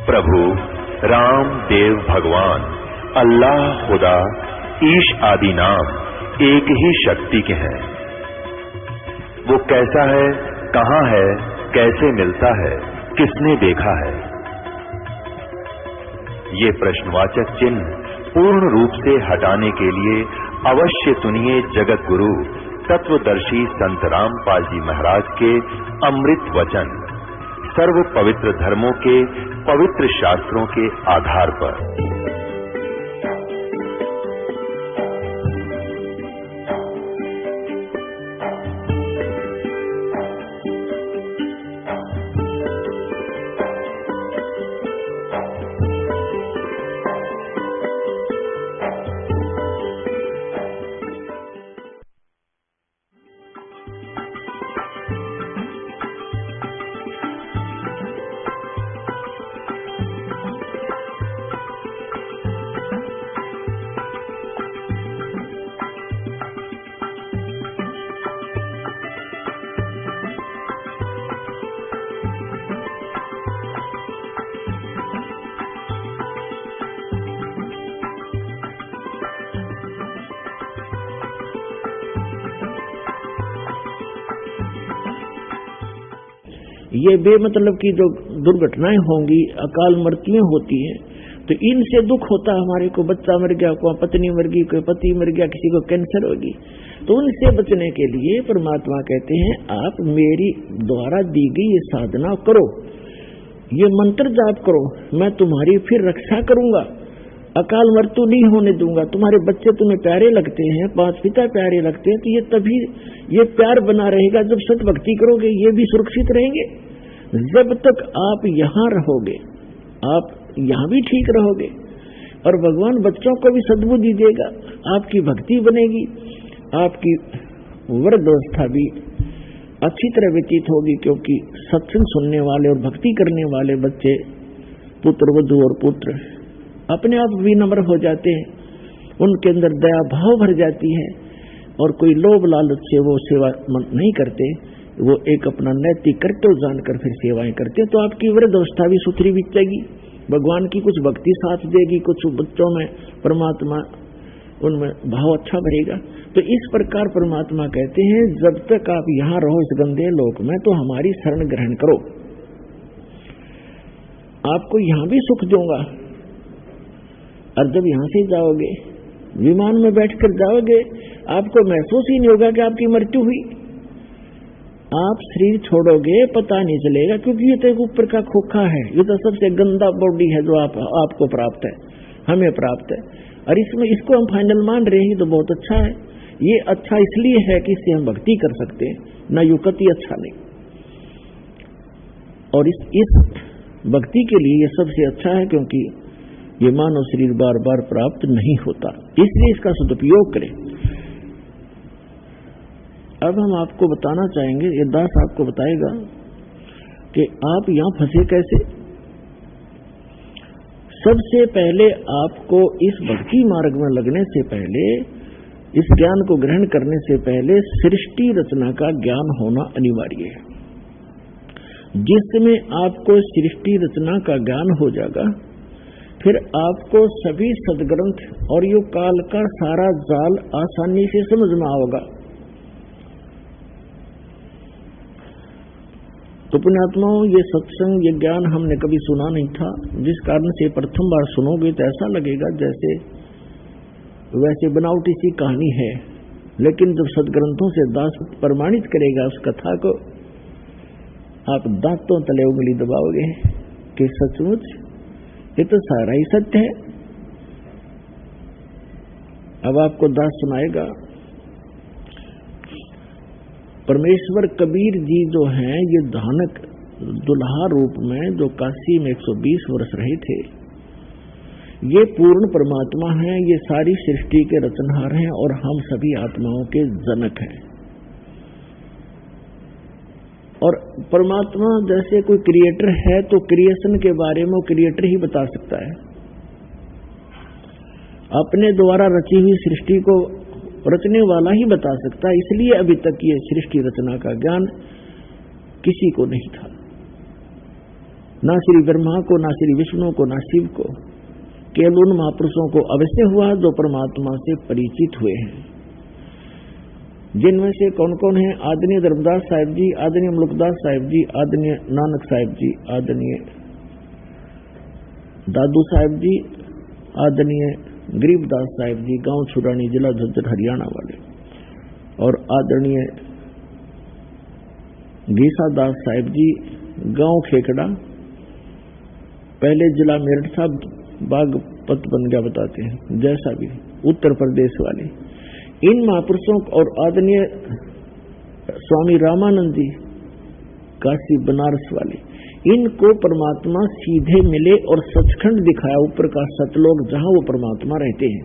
प्रभु राम देव भगवान अल्लाह खुदा ईश आदि नाम एक ही शक्ति के हैं। वो कैसा है, कहां है, कैसे मिलता है, किसने देखा है? ये प्रश्नवाचक चिन्ह पूर्ण रूप से हटाने के लिए अवश्य सुनिए जगत गुरु तत्वदर्शी संत रामपाल जी महाराज के अमृत वचन सर्व पवित्र धर्मों के पवित्र शास्त्रों के आधार पर। ये बेमतलब की जो दुर्घटनाएं होंगी, अकाल मृत्युएं होती हैं, तो इनसे दुख होता है हमारे को। बच्चा मर गया, कोई पत्नी मर गई, कोई पति मर गया, किसी को कैंसर होगी, तो उनसे बचने के लिए परमात्मा कहते हैं आप मेरी द्वारा दी गई ये साधना करो, ये मंत्र जाप करो, मैं तुम्हारी फिर रक्षा करूंगा, अकाल मृत्यु नहीं होने दूंगा। तुम्हारे बच्चे तुम्हें प्यारे लगते हैं, 5 पिता प्यारे लगते हैं, तो ये तभी ये प्यार बना रहेगा जब सत भक्ति करोगे, ये भी सुरक्षित रहेंगे। जब तक आप यहाँ रहोगे, आप यहाँ भी ठीक रहोगे, और भगवान बच्चों को भी सद्बुद्धि देगा, आपकी भक्ति बनेगी, आपकी वर्ग व्यवस्था भी अच्छी तरह व्यतीत होगी, क्योंकि सत्संग सुनने वाले और भक्ति करने वाले बच्चे, पुत्र वधू और पुत्र अपने आप विनम्र हो जाते हैं, उनके अंदर दया भाव भर जाती है, और कोई लोभ लालच से वो सेवा नहीं करते, वो एक अपना नैतिक कर्तव्य जानकर फिर सेवाएं करते हैं। तो आपकी वृद्ध अवस्था भी सुथरी बीतेगी, भगवान की कुछ भक्ति साथ देगी, कुछ बच्चों में परमात्मा उनमें भाव अच्छा भरेगा। तो इस प्रकार परमात्मा कहते हैं जब तक आप यहाँ रहो इस गंदे लोक में, तो हमारी शरण ग्रहण करो, आपको यहाँ भी सुख दूंगा। और जब यहाँ से जाओगे, विमान में बैठकर जाओगे, आपको महसूस ही नहीं होगा कि आपकी मृत्यु हुई। आप शरीर छोड़ोगे पता नहीं चलेगा, क्योंकि ये तो एक ऊपर का खोखा है, ये तो सबसे गंदा बॉडी है जो आपको प्राप्त है, हमें प्राप्त है, और इसमें इसको हम फाइनल मान रहे हैं तो बहुत अच्छा है। ये अच्छा इसलिए है कि इससे हम भक्ति कर सकते हैं, न युक्ति अच्छा नहीं, और इस भक्ति के लिए ये सबसे अच्छा है, क्योंकि ये मानव शरीर बार बार प्राप्त नहीं होता, इसलिए इसका सदुपयोग करें। अब हम आपको बताना चाहेंगे, ये दास आपको बताएगा कि आप यहां फंसे कैसे। सबसे पहले आपको इस भक्ति मार्ग में लगने से पहले, इस ज्ञान को ग्रहण करने से पहले सृष्टि रचना का ज्ञान होना अनिवार्य है। जिसमें आपको सृष्टि रचना का ज्ञान हो जाएगा, फिर आपको सभी सदग्रंथ और यो काल का सारा जाल आसानी से समझ में आओगा। तो पुण्यात्माओं, ये सत्संग, ये ज्ञान हमने कभी सुना नहीं था, जिस कारण से प्रथम बार सुनोगे तो ऐसा लगेगा जैसे वैसे बनावटी सी कहानी है, लेकिन जब सदग्रंथों से दास प्रमाणित करेगा उस कथा को, आप दांतों तले उंगली दबाओगे कि सचमुच ये तो सारा ही सत्य है। अब आपको दास सुनाएगा, परमेश्वर कबीर जी जो हैं, ये धानक दुल्हा रूप में जो काशी में 120 वर्ष रहे थे, ये पूर्ण परमात्मा हैं, ये सारी सृष्टि के रचनहार हैं, और हम सभी आत्माओं के जनक हैं। और परमात्मा जैसे कोई क्रिएटर है, तो क्रिएशन के बारे में वो क्रिएटर ही बता सकता है, अपने द्वारा रची हुई सृष्टि को रचने वाला ही बता सकता है। इसलिए अभी तक ये सृष्टि रचना का ज्ञान किसी को नहीं था। ना श्री ब्रह्मा को, ना श्री विष्णु को, ना शिव को, केवल उन महापुरुषों को अवश्य हुआ जो परमात्मा से परिचित हुए हैं। जिनमें से कौन कौन है? आदरणीय धर्मदास साहिब जी, आदरणीय मुल्कदास साहिब जी, आदरणीय नानक साहिब जी, आदरणीय दादू साहिब जी, आदरणीय गरीबदास साहिब जी, गांव छुरानी, जिला झज्जर, हरियाणा वाले, और आदरणीय गीसादास साहिब जी, गांव खेकड़ा, पहले जिला मेरठ था, बागपत बन गया बताते हैं, जैसा भी, उत्तर प्रदेश वाले। इन महापुरुषों और आदरणीय स्वामी रामानंद जी, काशी बनारस वाले, इनको परमात्मा सीधे मिले और सचखंड दिखाया, ऊपर का सतलोक जहां वो परमात्मा रहते हैं,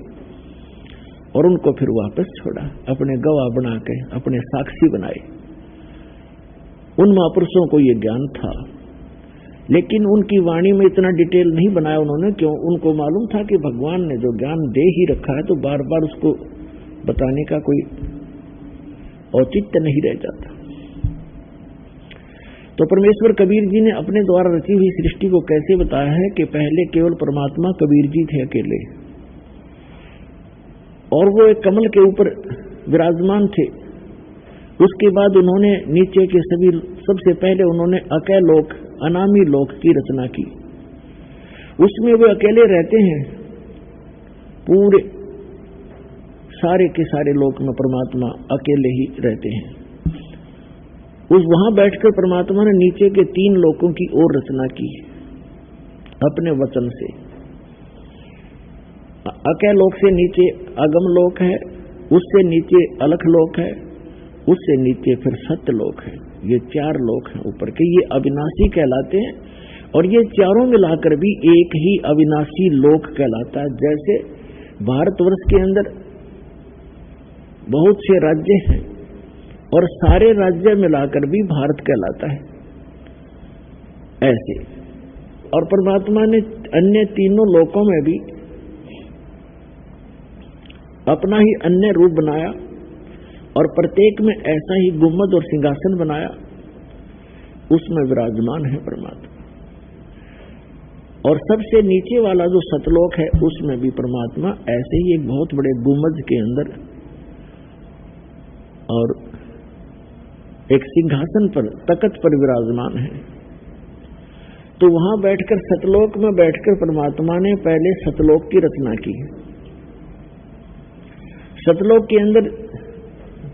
और उनको फिर वापस छोड़ा, अपने गवाह बना के, अपने साक्षी बनाए। उन महापुरुषों को ये ज्ञान था, लेकिन उनकी वाणी में इतना डिटेल नहीं बनाया उन्होंने। क्यों? उनको मालूम था कि भगवान ने जो ज्ञान दे ही रखा है तो बार बार उसको बताने का कोई औचित्य नहीं रह जाता। तो परमेश्वर कबीर जी ने अपने द्वारा रची हुई सृष्टि को कैसे बताया है कि पहले केवल परमात्मा कबीर जी थे अकेले, और वो एक कमल के ऊपर विराजमान थे। उसके बाद उन्होंने नीचे के सभी, सबसे पहले उन्होंने अकय लोक, अनामी लोक की रचना की। उसमें वे अकेले रहते हैं, पूरे सारे के सारे लोक में परमात्मा अकेले ही रहते हैं। उस वहां बैठकर परमात्मा ने नीचे के 3 लोकों की ओर रचना की अपने वचन से। अकय लोक से नीचे अगम लोक है, उससे नीचे अलख लोक है, उससे नीचे फिर सत्य लोक है। ये 4 लोक हैं ऊपर के, ये अविनाशी कहलाते हैं, और ये चारों मिलाकर भी एक ही अविनाशी लोक कहलाता है। जैसे भारतवर्ष के अंदर बहुत से राज्य हैं और सारे राज्य मिलाकर भी भारत कहलाता है, ऐसे। और परमात्मा ने अन्य तीनों लोकों में भी अपना ही अन्य रूप बनाया, और प्रत्येक में ऐसा ही गुम्बद और सिंहासन बनाया, उसमें विराजमान है परमात्मा। और सबसे नीचे वाला जो सतलोक है, उसमें भी परमात्मा ऐसे ही एक बहुत बड़े गुम्बद के अंदर और एक सिंहासन पर, तख्त पर विराजमान है। तो वहां बैठकर, सतलोक में बैठकर परमात्मा ने पहले सतलोक की रचना की। सतलोक के अंदर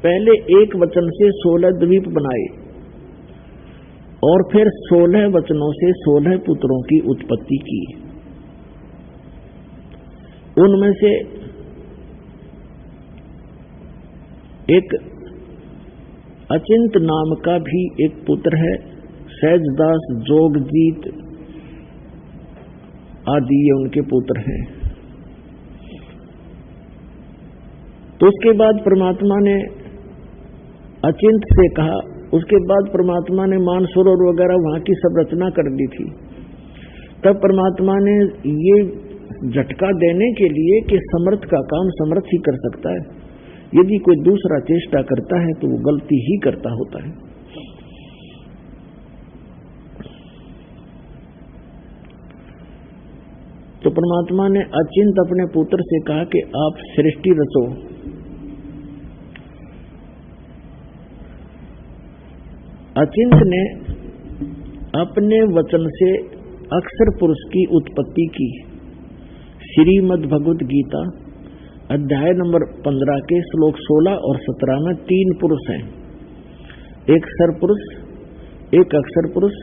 पहले एक वचन से 16 द्वीप बनाए, और फिर 16 वचनों से 16 पुत्रों की उत्पत्ति की। उनमें से एक अचिंत नाम का भी एक पुत्र है, सहजदास, जोगजीत आदि ये उनके पुत्र हैं। तो उसके बाद परमात्मा ने अचिंत से कहा, उसके बाद परमात्मा ने मानसरोवर वगैरह वहां की सब रचना कर दी थी। तब परमात्मा ने ये झटका देने के लिए कि समर्थ का काम समर्थ ही कर सकता है, यदि कोई दूसरा चेष्टा करता है तो वो गलती ही करता होता है। तो परमात्मा ने अचिंत अपने पुत्र से कहा कि आप सृष्टि रचो। अचिंत ने अपने वचन से अक्षर पुरुष की उत्पत्ति की। श्रीमद् भगवत गीता अध्याय नंबर 15 के श्लोक 16 और 17 में 3 पुरुष हैं, एक सर पुरुष, एक अक्षर पुरुष,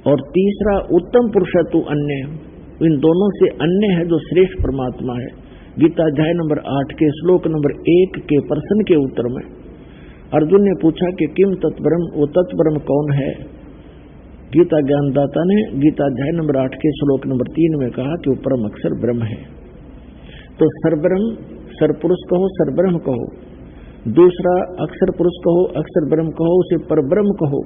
और तीसरा उत्तम पुरुष है तू अन्य। इन दोनों से अन्य है जो श्रेष्ठ परमात्मा है। गीता अध्याय नंबर 8 के श्लोक नंबर 1 के प्रश्न के उत्तर में अर्जुन ने पूछा कि किम तत्ब्रह्म, वो तत्ब्रह्म कौन है? गीता ज्ञानदाता ने गीता अध्याय नंबर 8 के श्लोक नंबर 3 में कहा कि वो परम अक्षर ब्रह्म है। तो सरब्रह्म, सरपुरुष कहो, सरब्रह्म कहो, दूसरा अक्षर पुरुष कहो, अक्षर ब्रह्म कहो, उसे परब्रह्म कहो,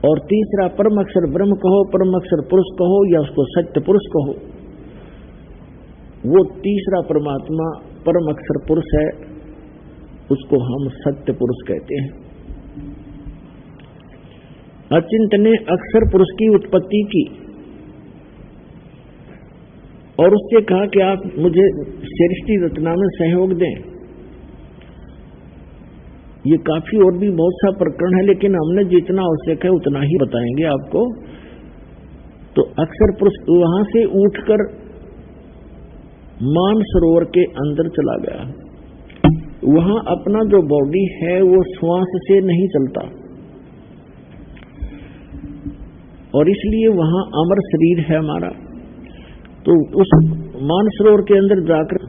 और तीसरा परम अक्षर ब्रह्म कहो, परम अक्षर पुरुष कहो, या उसको सत्य पुरुष कहो। वो तीसरा परमात्मा परम अक्षर पुरुष है, उसको हम सत्य पुरुष कहते हैं। अचिंत ने अक्षर पुरुष की उत्पत्ति की और उससे कहा कि आप मुझे सृष्टि रचना में सहयोग दें। ये काफी और भी बहुत सा प्रकरण है, लेकिन हमने जितना आवश्यक है उतना ही बताएंगे आपको। तो अक्षर पुरुष वहां से उठकर मानसरोवर के अंदर चला गया। वहां अपना जो बॉडी है वो श्वास से नहीं चलता और इसलिए वहां अमर शरीर है हमारा। तो उस मानसरोवर के अंदर जाकर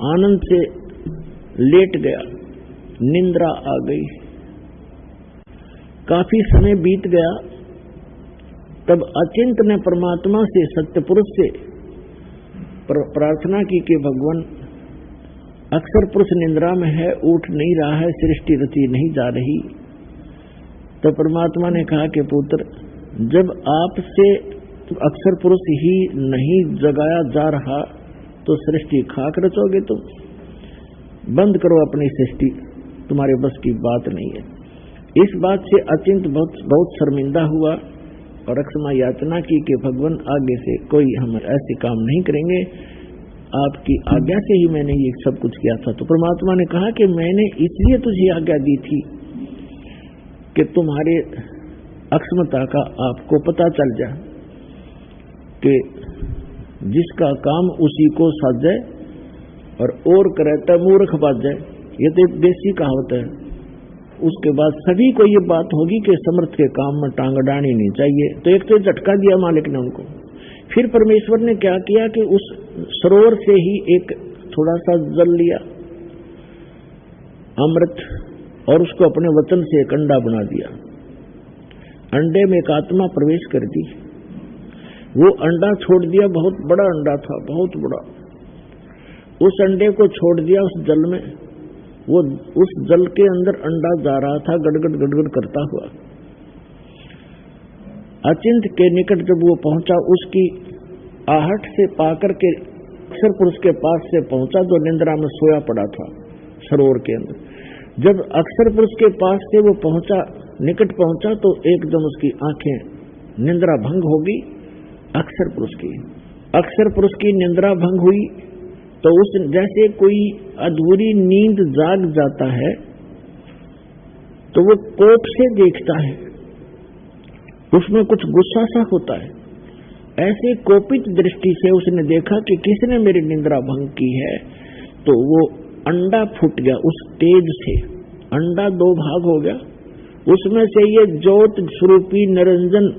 आनंद से लेट गया, निंद्रा आ गई। काफी समय बीत गया, तब अचिंत ने परमात्मा से, सत्य पुरुष से प्रार्थना की कि भगवान अक्षर पुरुष निंद्रा में है, उठ नहीं रहा है, सृष्टि रची नहीं जा रही। तो परमात्मा ने कहा कि पुत्र, जब आपसे अक्षर पुरुष ही नहीं जगाया जा रहा तो सृष्टि खाक रचोगे तुम। बंद करो अपनी सृष्टि, तुम्हारे बस की बात नहीं है। इस बात से अचिंत बहुत शर्मिंदा हुआ और क्षमा याचना की कि भगवान आगे से कोई हम ऐसे काम नहीं करेंगे, आपकी आज्ञा से ही मैंने ये सब कुछ किया था। तो परमात्मा ने कहा कि मैंने इसलिए तुझे आज्ञा दी थी कि तुम्हारे अक्षमता का आपको पता चल जाए कि जिसका काम उसी को साजे और करे तो मूर्ख बात जाए। ये तो एक देसी कहावत है। उसके बाद सभी को ये बात होगी कि समर्थ के काम में टांग अड़ानी नहीं चाहिए। तो एक तो झटका दिया मालिक ने उनको। फिर परमेश्वर ने क्या किया कि उस सरोवर से ही एक थोड़ा सा जल लिया, अमृत, और उसको अपने वचन से एक अंडा बना दिया। अंडे में एक आत्मा प्रवेश कर दी। वो अंडा छोड़ दिया, बहुत बड़ा अंडा था, बहुत बड़ा। उस अंडे को छोड़ दिया उस जल में। वो उस जल के अंदर अंडा जा रहा था, गड़गड़ गड़गड़ करता हुआ। अचिंत के निकट जब वो पहुंचा, उसकी आहट से पाकर के अक्षर पुरुष के पास से पहुंचा, जो निंद्रा में सोया पड़ा था सरोवर के अंदर। जब अक्षर पुरुष के पास से वो पहुंचा, निकट पहुंचा, तो एकदम उसकी आंखें निंद्रा भंग होगी। अक्षर पुरुष की निंद्रा भंग हुई तो उस जैसे कोई अधूरी नींद जाग जाता है तो वो कोप से देखता है, उसमें कुछ गुस्सा सा होता है। ऐसे कोपित दृष्टि से उसने देखा कि किसने मेरी निंद्रा भंग की है, तो वो अंडा फूट गया। उस तेज से अंडा दो भाग हो गया। उसमें से ये ज्योत स्वरूपी निरंजन,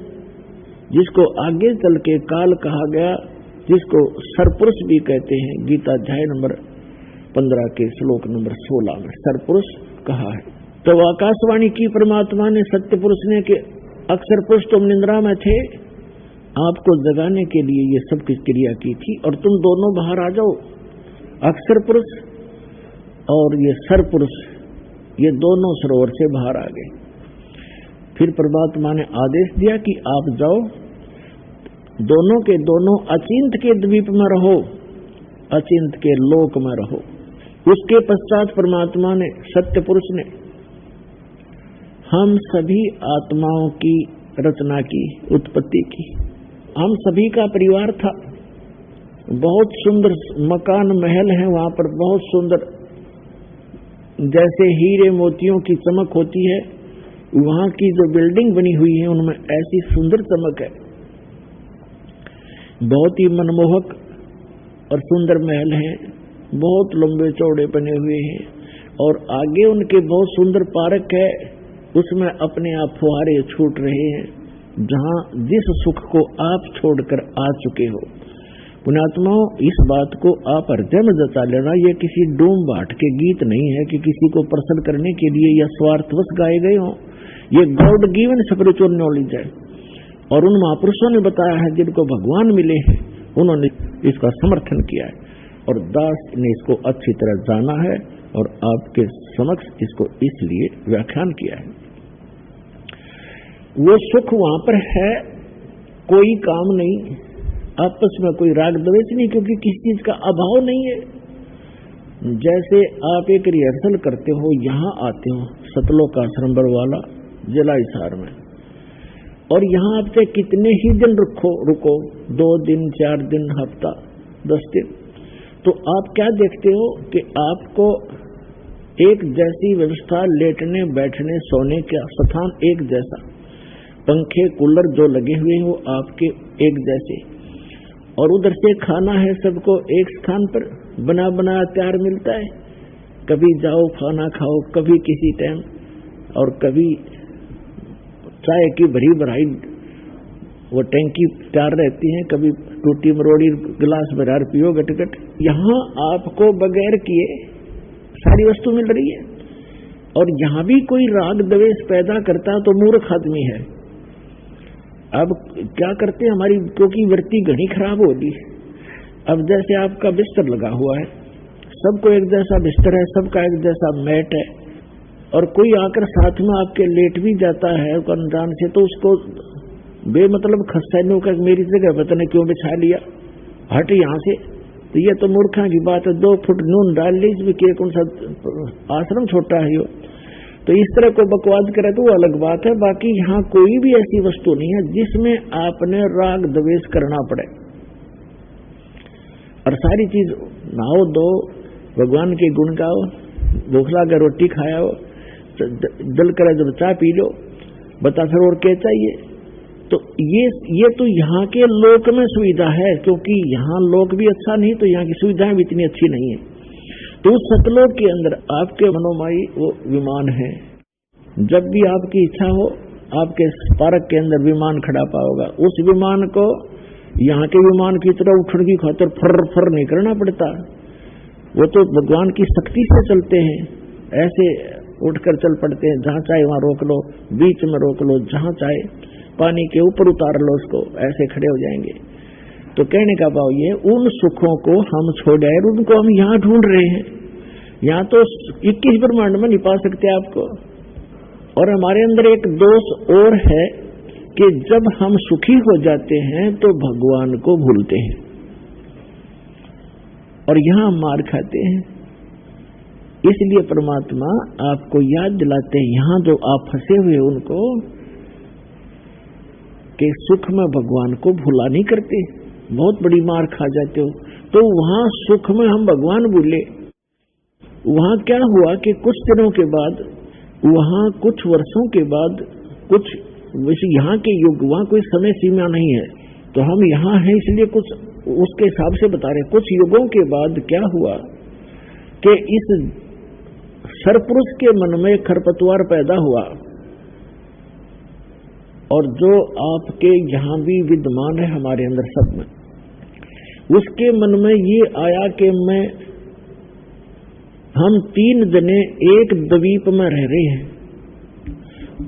जिसको आगे चल के काल कहा गया, जिसको सरपुरुष भी कहते हैं, गीता अध्याय नंबर 15 के श्लोक नंबर 16 में सरपुरुष कहा है। तो आकाशवाणी की परमात्मा ने, सत्य पुरुष ने, कि अक्षर पुरुष तुम निंद्रा में थे, आपको जगाने के लिए ये सब कुछ क्रिया की थी, और तुम दोनों बाहर आ जाओ। अक्षर पुरुष और ये सरपुरुष, ये दोनों सरोवर से बाहर आ गए। फिर परमात्मा ने आदेश दिया कि आप जाओ, दोनों के दोनों अचिंत के द्वीप में रहो, अचिंत के लोक में रहो। उसके पश्चात परमात्मा ने, सत्य पुरुष ने, हम सभी आत्माओं की रचना की, उत्पत्ति की। हम सभी का परिवार था। बहुत सुंदर मकान महल है वहां पर, बहुत सुंदर, जैसे हीरे मोतियों की चमक होती है, वहां की जो बिल्डिंग बनी हुई है उनमें ऐसी सुंदर चमक है। बहुत ही मनमोहक और सुंदर महल हैं, बहुत लंबे चौड़े बने हुए हैं, और आगे उनके बहुत सुंदर पार्क है, उसमें अपने आप फुहारे छूट रहे हैं, जहां जिस सुख को आप छोड़कर आ चुके हो। पुण्यात्माओं, इस बात को आप हृदय में जता लेना। ये किसी डूम बाट के गीत नहीं है कि किसी को प्रसन्न करने के लिए या स्वार्थवश गाए गए हों। ये गॉड गिवन स्पिरिचुअल नॉलेज है, और उन महापुरुषों ने बताया है जिनको भगवान मिले हैं, उन्होंने इसका समर्थन किया है, और दास ने इसको अच्छी तरह जाना है और आपके समक्ष इसको इसलिए व्याख्यान किया है। वो सुख वहां पर है, कोई काम नहीं, आपस में कोई राग द्वेष नहीं, क्योंकि किसी चीज का अभाव नहीं है। जैसे आप एक रिहर्सल करते हो, यहां आते हो सतलोक आश्रम बरवाला जिला हिसार में, और यहाँ आपसे कितने ही दिन रुको 2 दिन 4 दिन हफ्ता 10 दिन, तो आप क्या देखते हो कि आपको एक जैसी व्यवस्था, लेटने बैठने सोने का स्थान एक जैसा, पंखे कूलर जो लगे हुए हैं वो आपके एक जैसे, और उधर से खाना है सबको एक स्थान पर बना बना तैयार मिलता है। कभी जाओ खाना खाओ, कभी किसी टाइम, और कभी चाय की भरी भराई वो टैंकी तैयार रहती है, कभी टूटी मरोड़ी गिलास भर पियो गटगट। यहाँ आपको बगैर किए सारी वस्तु मिल रही है, और यहाँ भी कोई राग द्वेष पैदा करता तो मूर्ख आदमी है। अब क्या करते हैं, हमारी क्योंकि वृत्ति घनी खराब होगी। अब जैसे आपका बिस्तर लगा हुआ है, सबको एक जैसा बिस्तर है, सबका एक जैसा मैट है, और कोई आकर साथ में आपके लेट भी जाता है अनजान से, तो उसको बेमतलब खस्सैनों का मेरी जगह पता नहीं क्यों बिछा लिया, हट यहाँ से, तो ये तो मूर्खा की बात है। 2 फुट नून डाल ली, इसमें कौन सा आश्रम छोटा है यो। तो इस तरह को बकवाद करे तो वो अलग बात है। बाकी यहाँ कोई भी ऐसी वस्तु नहीं है जिसमें आपने राग द्वेष करना पड़े, और सारी चीज नहाओ दो, भगवान के गुण गाओ, भूख लगा रोटी खाओ, दिल करे जब चाय पी लो, बता फिर और क्या चाहिए। तो ये तो यहाँ के लोक में सुविधा है, क्योंकि यहाँ लोक भी अच्छा नहीं तो यहाँ की सुविधाएं भी इतनी अच्छी नहीं है। तो उस सतलोक के अंदर आपके मनोमयी वो विमान है। जब भी आपकी इच्छा हो आपके पार्क के अंदर विमान खड़ा पाओगा। उस विमान को यहाँ के विमान की तरह उठने की खातिर फर फर नहीं करना पड़ता, वो तो भगवान की शक्ति से चलते हैं। ऐसे उठकर चल पड़ते हैं, जहाँ चाहे वहां रोक लो, बीच में रोक लो, जहाँ चाहे पानी के ऊपर उतार लो उसको, ऐसे खड़े हो जाएंगे। तो कहने का भाव ये, उन सुखों को हम छोड़े और उनको हम यहाँ ढूंढ रहे हैं। यहाँ तो 21 ब्रह्मांड में नहीं पा सकते आपको। और हमारे अंदर एक दोष और है कि जब हम सुखी हो जाते हैं तो भगवान को भूलते हैं, और यहाँ मार खाते हैं। इसलिए परमात्मा आपको याद दिलाते हैं, यहाँ जो आप फंसे हुए उनको, कि सुख में भगवान को भूला नहीं करते, बहुत बड़ी मार खा जाते हो। तो वहां सुख में हम भगवान भूले। वहां क्या हुआ कि कुछ दिनों के बाद, वहां कुछ वर्षों के बाद, कुछ यहाँ के युग, वहां कोई समय सीमा नहीं है, तो हम यहाँ हैं इसलिए कुछ उसके हिसाब से बता रहे। कुछ युगों के बाद क्या हुआ कि इस सरपुरुष के मन में खरपतवार पैदा हुआ, और जो आपके यहाँ भी विद्यमान है हमारे अंदर सब में, उसके मन में ये आया कि हम 3 जने एक द्वीप में रह रहे हैं,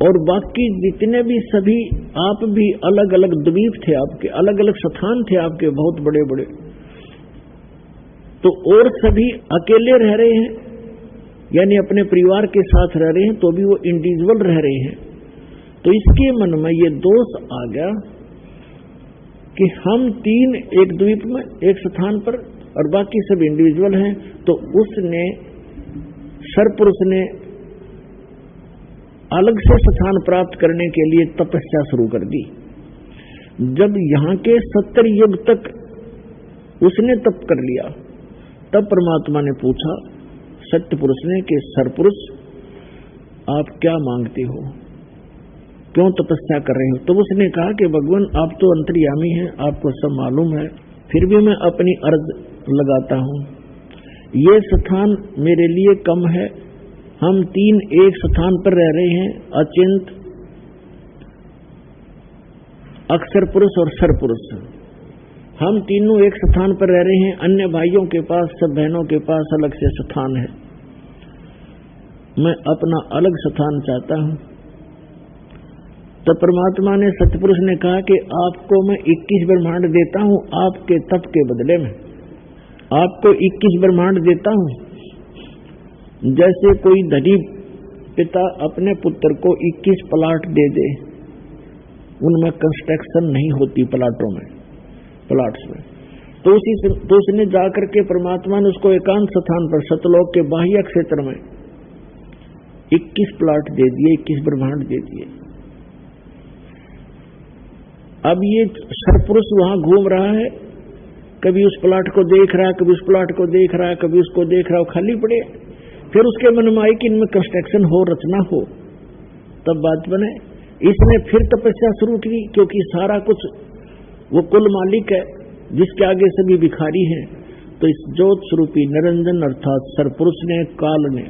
और बाकी जितने भी सभी आप भी अलग अलग द्वीप थे आपके, अलग अलग स्थान थे आपके बहुत बड़े बड़े, तो और सभी अकेले रह रहे हैं, यानी अपने परिवार के साथ रह रहे हैं, तो भी वो इंडिविजुअल रह रहे हैं। तो इसके मन में ये दोष आ गया कि हम 3 एक द्वीप में एक स्थान पर और बाकी सब इंडिविजुअल हैं। तो उसने, सरपुरुष ने अलग से स्थान प्राप्त करने के लिए तपस्या शुरू कर दी। जब यहाँ के 70 युग तक उसने तप कर लिया, तब परमात्मा ने पूछा सत्य पुरुष ने कि सरपुरुष आप क्या मांगते हो, क्यों तपस्या कर रहे हो। तो उसने कहा कि भगवान आप तो अंतर्यामी हैं, आपको सब मालूम है, फिर भी मैं अपनी अर्ज लगाता हूं। ये स्थान मेरे लिए कम है, हम 3 एक स्थान पर रह रहे हैं, अचिंत, अक्षर पुरुष और सरपुरुष। हम तीनों एक स्थान पर रह रहे हैं, अन्य भाइयों के पास, सब बहनों के पास अलग से स्थान है, मैं अपना अलग स्थान चाहता हूं। तो परमात्मा ने, सतपुरुष ने कहा कि आपको मैं 21 ब्रह्मांड देता हूं, आपके तप के बदले में आपको 21 ब्रह्मांड देता हूं। जैसे कोई धनी पिता अपने पुत्र को 21 प्लाट दे दे, उनमें कंस्ट्रक्शन नहीं होती प्लाट्स में, तो उसने जाकर के परमात्मा ने उसको एकांत स्थान पर सतलोक के बाह्य क्षेत्र में 21 प्लाट दे दिए, 21 ब्रह्मांड दे दिए। अब ये सरपुरुष वहां घूम रहा है, कभी उस प्लाट को देख रहा है, कभी उस प्लाट को देख रहा है, कभी उसको देख रहा है, खाली पड़े। फिर उसके मन में आई कि इनमें कंस्ट्रक्शन हो, रचना हो, तब बात बने। इसने फिर तपस्या शुरू की, क्योंकि सारा कुछ वो कुल मालिक है जिसके आगे सभी भिखारी हैं। तो इस ज्योत स्वरूपी निरंजन अर्थात सरपुरुष ने, काल ने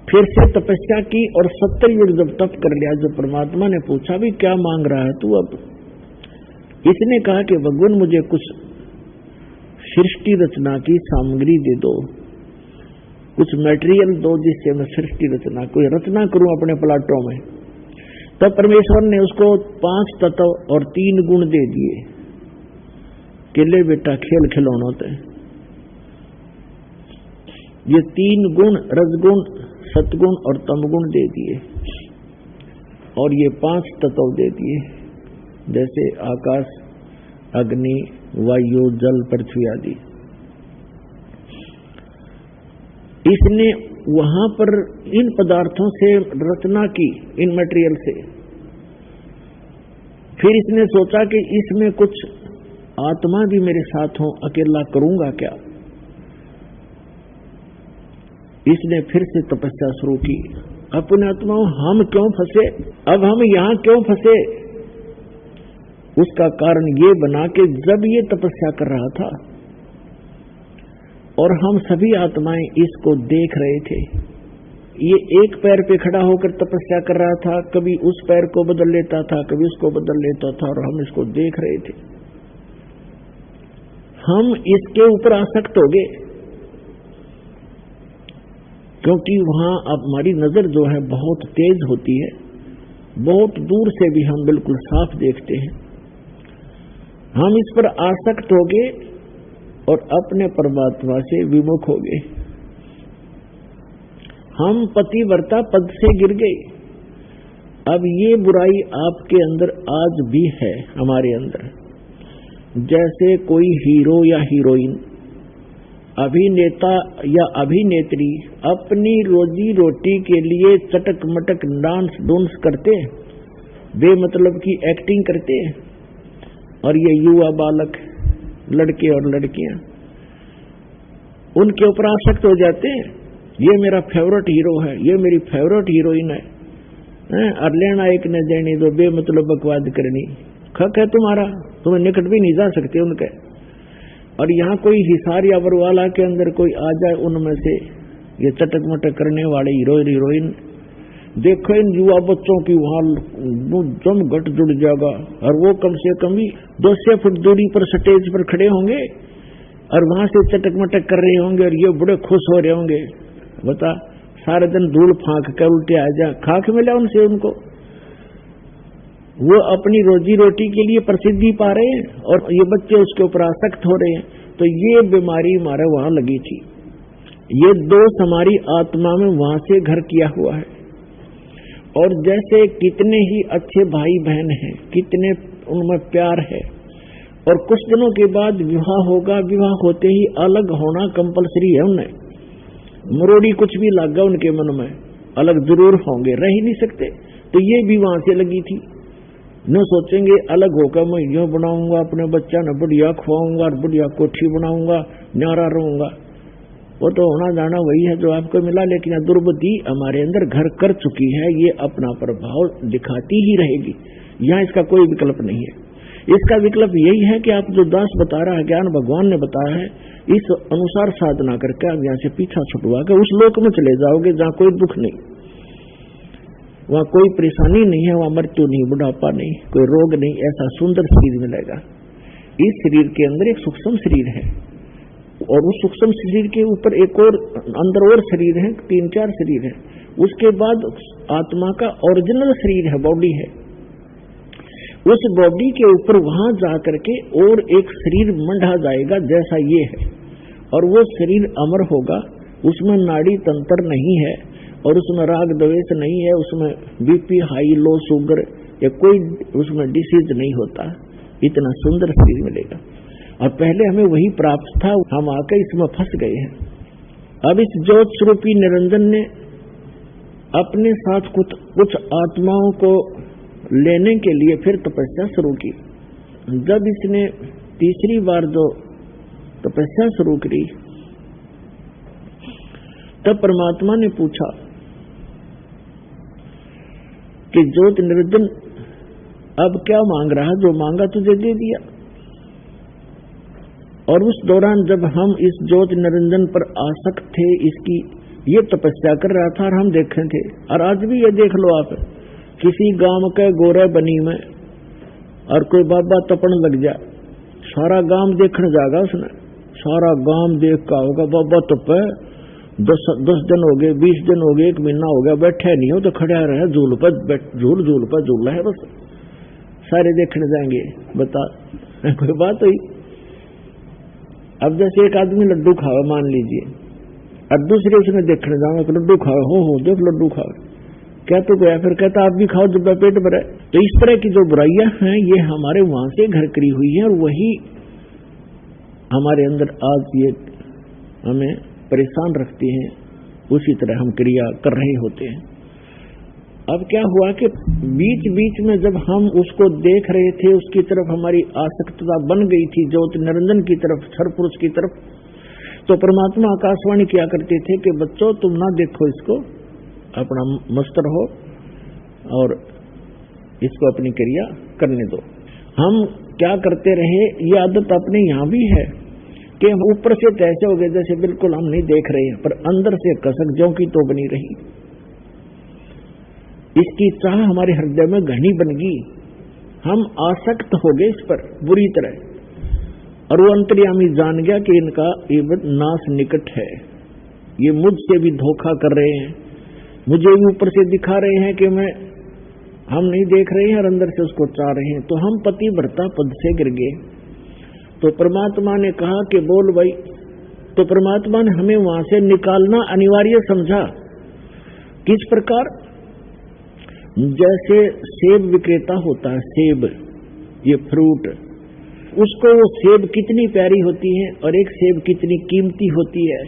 फिर से तपस्या की और 70 युग जब तप कर लिया, जब परमात्मा ने पूछा भी क्या मांग रहा है तू, अब इसने कहा कि भगवान मुझे कुछ सृष्टि रचना की सामग्री दे दो, कुछ मटेरियल दो जिससे मैं सृष्टि रचना, कोई रचना करूं अपने प्लाटों में। तब परमेश्वर ने उसको 5 तत्व और 3 गुण दे दिए कि ले बेटा खेल खिलौनों ते ये 3 गुण, रजगुण, सतगुण और तमगुण दे दिए, और ये 5 तत्व दे दिए, जैसे आकाश, अग्नि, वायु, जल, पृथ्वी आदि। इसने वहां पर इन पदार्थों से रचना की, इन मटेरियल से। फिर इसने सोचा कि इसमें कुछ आत्मा भी मेरे साथ हो, अकेला करूंगा क्या। इसने फिर से तपस्या शुरू की। अपने आत्माओं हम क्यों फंसे, अब हम यहां क्यों फंसे, उसका कारण ये बना कि जब ये तपस्या कर रहा था और हम सभी आत्माएं इसको देख रहे थे, ये एक पैर पे खड़ा होकर तपस्या कर रहा था, कभी उस पैर को बदल लेता था, कभी उसको बदल लेता था, और हम इसको देख रहे थे। हम इसके ऊपर आसक्त हो गए, क्योंकि वहां हमारी नजर जो है बहुत तेज होती है, बहुत दूर से भी हम बिल्कुल साफ देखते हैं। हम इस पर आसक्त हो गए और अपने परमात्मा से विमुख हो गए। हम पतिव्रता पद से गिर गए। अब ये बुराई आपके अंदर आज भी है, हमारे अंदर। जैसे कोई हीरो या हीरोइन, अभिनेता या अभिनेत्री अपनी रोजी रोटी के लिए चटक मटक डांस डूंस करते, बेमतलब की एक्टिंग करते, और ये युवा बालक, लड़के और लड़कियां उनके ऊपर आसक्त हो जाते हैं। ये मेरा फेवरेट हीरो है, ये मेरी फेवरेट हीरोइन है, और लेना एक न देनी दो, बेमतलब बकवाद करनी, खक है तुम्हारा, तुम्हें निकट भी नहीं जा सकते उनके। और यहाँ कोई हिसार या बरवाला के अंदर कोई आ जाए, उनमें से ये चटक मटक करने वाले हीरोइन, देखो इन युवा बच्चों की वहां जम घट जुड़ जाएगा, और वो कम से कम भी 200 फुट दूरी पर स्टेज पर खड़े होंगे और वहां से चटक मटक कर रहे होंगे, और ये बड़े खुश हो रहे होंगे। बता, सारे दिन धूल फांक कर उल्टे आ जा, खाक मिला उनसे उनको। वो अपनी रोजी रोटी के लिए प्रसिद्धि पा रहे हैं और ये बच्चे उसके ऊपर आसक्त हो रहे हैं। तो ये बीमारी हमारे वहां लगी थी, ये दोष हमारी आत्मा में वहां से घर किया हुआ है। और जैसे कितने ही अच्छे भाई बहन हैं, कितने उनमें प्यार है, और कुछ दिनों के बाद विवाह होगा, विवाह होते ही अलग होना कंपलसरी है उन्हें, मरोड़ी कुछ भी लग गया उनके मन में, अलग जरूर होंगे, रह ही नहीं सकते। तो ये भी वहां से लगी थी। न सोचेंगे अलग होकर मैं यूं बनाऊंगा, अपने बच्चा न बढ़िया खुआऊंगा और बढ़िया कोठी बनाऊंगा, न्यारा रहूंगा। वो तो होना जाना वही है जो आपको मिला, लेकिन दुर्बुद्धि हमारे अंदर घर कर चुकी है, ये अपना प्रभाव दिखाती ही रहेगी। यहाँ इसका कोई विकल्प नहीं है। इसका विकल्प यही है कि आप जो दास बता रहा है, ज्ञान भगवान ने बताया है, इस अनुसार साधना करके आप यहाँ से पीछा छुटवा के उस लोक में चले जाओगे जहाँ कोई दुख नहीं, वहाँ कोई परेशानी नहीं है, वहाँ मृत्यु नहीं, बुढ़ापा नहीं, कोई रोग नहीं, ऐसा सुंदर शरीर मिलेगा। इस शरीर के अंदर एक सूक्ष्म शरीर है, और उस सूक्ष्म शरीर के ऊपर एक और अंदर और शरीर है, 3-4 शरीर है। उसके बाद आत्मा का ओरिजिनल शरीर है, बॉडी है। उस बॉडी के ऊपर वहां जाकर के और एक शरीर मंडा जाएगा जैसा ये है, और वो शरीर अमर होगा। उसमें नाड़ी तंत्र नहीं है, और उसमें राग द्वेष नहीं है, उसमें बीपी हाई लो शुगर या कोई उसमें डिसीज नहीं होता। इतना सुंदर शरीर मिलेगा, और पहले हमें वही प्राप्त था, हम आकर इसमें फंस गए हैं। अब इस ज्योत स्वरूपी निरंजन ने अपने साथ कुछ आत्माओं को लेने के लिए फिर तपस्या शुरू की। जब इसने तीसरी बार जो तपस्या शुरू करी, तब परमात्मा ने पूछा कि ज्योत निरंजन अब क्या मांग रहा? जो मांगा तुझे दे दिया। और उस दौरान जब हम इस ज्योत निरंजन पर आसक्त थे, इसकी ये तपस्या कर रहा था और हम देखे थे। और आज भी ये देख लो आप, किसी गांव के गोरे बनी में और कोई बाबा तपन लग जाए, सारा गांव देखने जाएगा उसने, सारा गांव देख का होगा बाबा तपे, 10 दिन हो गए, 20 दिन हो गए, 1 महीना हो गया, बैठे नहीं हो तो खड़ा रहे, झूल पर झूल है, बस सारे देखने जाएंगे। बता कोई बात हुई? अब जैसे एक आदमी लड्डू खावे मान लीजिए, अब दूसरे उसने देखने जाओगे लड्डू खावे, हो देख लड्डू खावे, क्या तो गया? फिर कहता आप भी खाओ जब पेट भरे। तो इस तरह की जो बुराइयां हैं ये हमारे वहां से घर करी हुई है, और वही हमारे अंदर आज ये हमें परेशान रखती हैं। उसी तरह हम क्रिया कर रहे होते हैं। अब क्या हुआ कि बीच बीच में जब हम उसको देख रहे थे, उसकी तरफ हमारी आसक्तता बन गई थी, ज्योत निरंजन की तरफ, छर पुरुष की तरफ, तो परमात्मा आकाशवाणी किया करते थे कि बच्चों तुम ना देखो इसको, अपना मस्त रहो और इसको अपनी क्रिया करने दो। हम क्या करते रहे, ये आदत अपने यहाँ भी है कि हम ऊपर से ऐसे हो गए जैसे बिल्कुल हम नहीं देख रहे हैं, पर अंदर से कसक ज्यों की तो बनी रही। इसकी चाह हमारे हृदय में घनी बन गई, हम आसक्त हो गए इस पर बुरी तरह, और वो अंतर्यामी जान गया कि इनका नाश निकट है, ये मुझसे भी धोखा कर रहे हैं, मुझे भी ऊपर से दिखा रहे हैं कि हम नहीं देख रहे हैं और अंदर से उसको चाह रहे हैं। तो हम पति भरता पद से गिर गए। तो परमात्मा ने कहा कि बोल भाई, तो परमात्मा ने हमें वहां से निकालना अनिवार्य समझा। किस प्रकार? जैसे सेब विक्रेता होता है, सेब ये फ्रूट, उसको वो सेब कितनी प्यारी होती है और एक सेब कितनी कीमती होती है।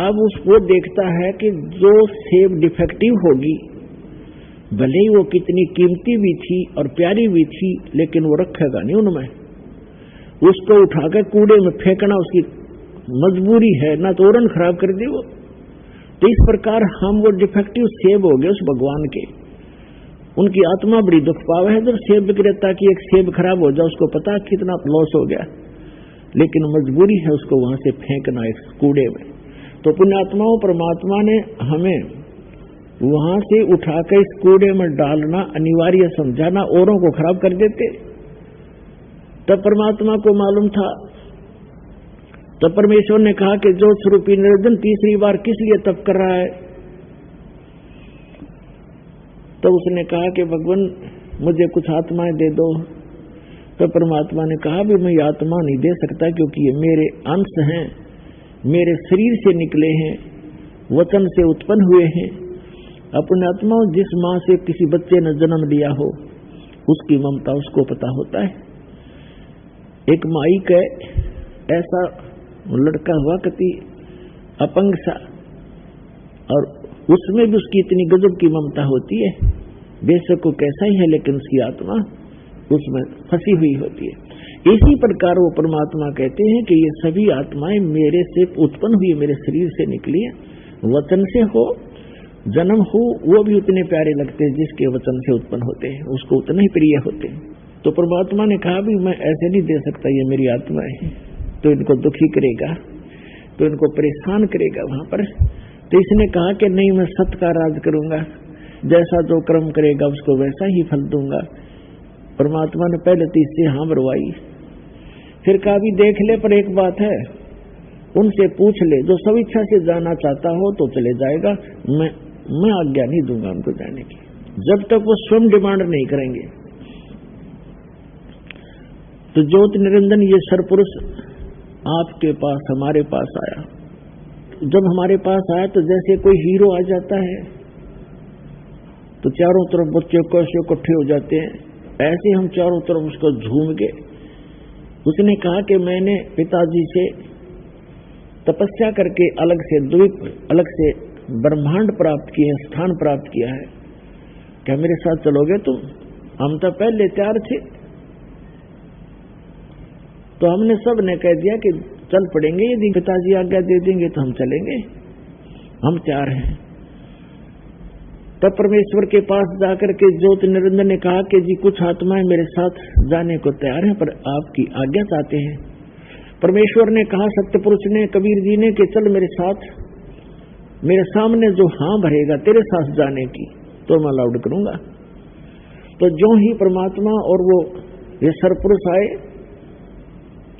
अब उसको देखता है कि जो सेब डिफेक्टिव होगी, भले ही वो कितनी कीमती भी थी और प्यारी भी थी, लेकिन वो रखेगा नहीं उनमें, उसको उठाकर कूड़े में फेंकना उसकी मजबूरी है, ना तो औरन खराब कर दे वो। तो इस प्रकार हम वो डिफेक्टिव सेब हो गए उस भगवान के। उनकी आत्मा बड़ी दुख पावे है जब सेब विक्रेता की एक सेब खराब हो जाए, उसको पता कितना लॉस हो गया, लेकिन मजबूरी है उसको वहां से फेंकना एक कूड़े में। तो पुण्यात्माओं, परमात्मा ने हमें वहां से उठाकर इस कूड़े में डालना अनिवार्य समझाना, औरों को खराब कर देते। तब परमात्मा को मालूम था, तब परमेश्वर ने कहा कि जो स्वरूपी निरंजन तीसरी बार किस लिए तप कर रहा है? तो उसने कहा कि भगवान मुझे कुछ आत्माएं दे दो। तो परमात्मा ने कहा भी मैं आत्मा नहीं दे सकता, क्योंकि ये मेरे अंश हैं, मेरे शरीर से निकले हैं, वचन से उत्पन्न हुए हैं। अपने आत्मा जिस माँ से किसी बच्चे ने जन्म लिया हो, उसकी ममता उसको पता होता है। एक माई का ऐसा लड़का हुआ कति अपंग सा, और उसमें भी उसकी इतनी गजब की ममता होती है, बेशक वो कैसा ही है लेकिन उसकी आत्मा उसमें फंसी हुई होती है। इसी प्रकार वो परमात्मा कहते हैं कि ये सभी आत्माएं मेरे से उत्पन्न हुई, मेरे शरीर से निकली है। वचन से हो जन्म हो, वो भी उतने प्यारे लगते हैं जिसके वचन से उत्पन्न होते हैं, उसको उतने ही प्रिय होते हैं। तो परमात्मा ने कहा भी मैं ऐसे नहीं दे सकता, ये मेरी आत्मा है, तो इनको दुखी करेगा, तो इनको परेशान करेगा वहां पर। तो इसने कहा कि नहीं, मैं सत्य का राज करूंगा, जैसा जो कर्म करेगा उसको वैसा ही फल दूंगा। परमात्मा ने पहले तो इससे हाँ भरवाई, फिर कहा भी देख ले, पर एक बात है, उनसे पूछ ले, जो सब इच्छा से जाना चाहता हो तो चले जाएगा, मैं आज्ञा नहीं दूंगा उनको जाने की, जब तक वो स्वयं डिमांड नहीं करेंगे। तो ज्योति निरंजन ये सरपुरुष आपके पास, हमारे पास आया। जब हमारे पास आया तो जैसे कोई हीरो आ जाता है तो चारों तरफ बच्चे कैसे इकट्ठे हो जाते हैं, ऐसे हम चारों तरफ उसको झूम गए। उसने कहा कि मैंने पिताजी से तपस्या करके अलग से द्वीप, अलग से ब्रह्मांड प्राप्त किए, स्थान प्राप्त किया है, क्या मेरे साथ चलोगे तुम? हम तो पहले तैयार थे, तो हमने सब ने कह दिया कि चल पड़ेंगे, यदि पिताजी आज्ञा दे देंगे तो हम चलेंगे, हम तैयार हैं। तब परमेश्वर के पास जाकर के ज्योति निरंजन ने कहा कि जी कुछ आत्माएं मेरे साथ जाने को तैयार हैं, पर आपकी आज्ञा चाहते हैं। परमेश्वर ने कहा सत्यपुरुष ने, कबीर जी ने, कि चल मेरे साथ, मेरे सामने जो हाँ भरेगा तेरे साथ जाने की तो मैं अलाउड करूंगा। तो जो ही परमात्मा और वो ये सरपुरुष आए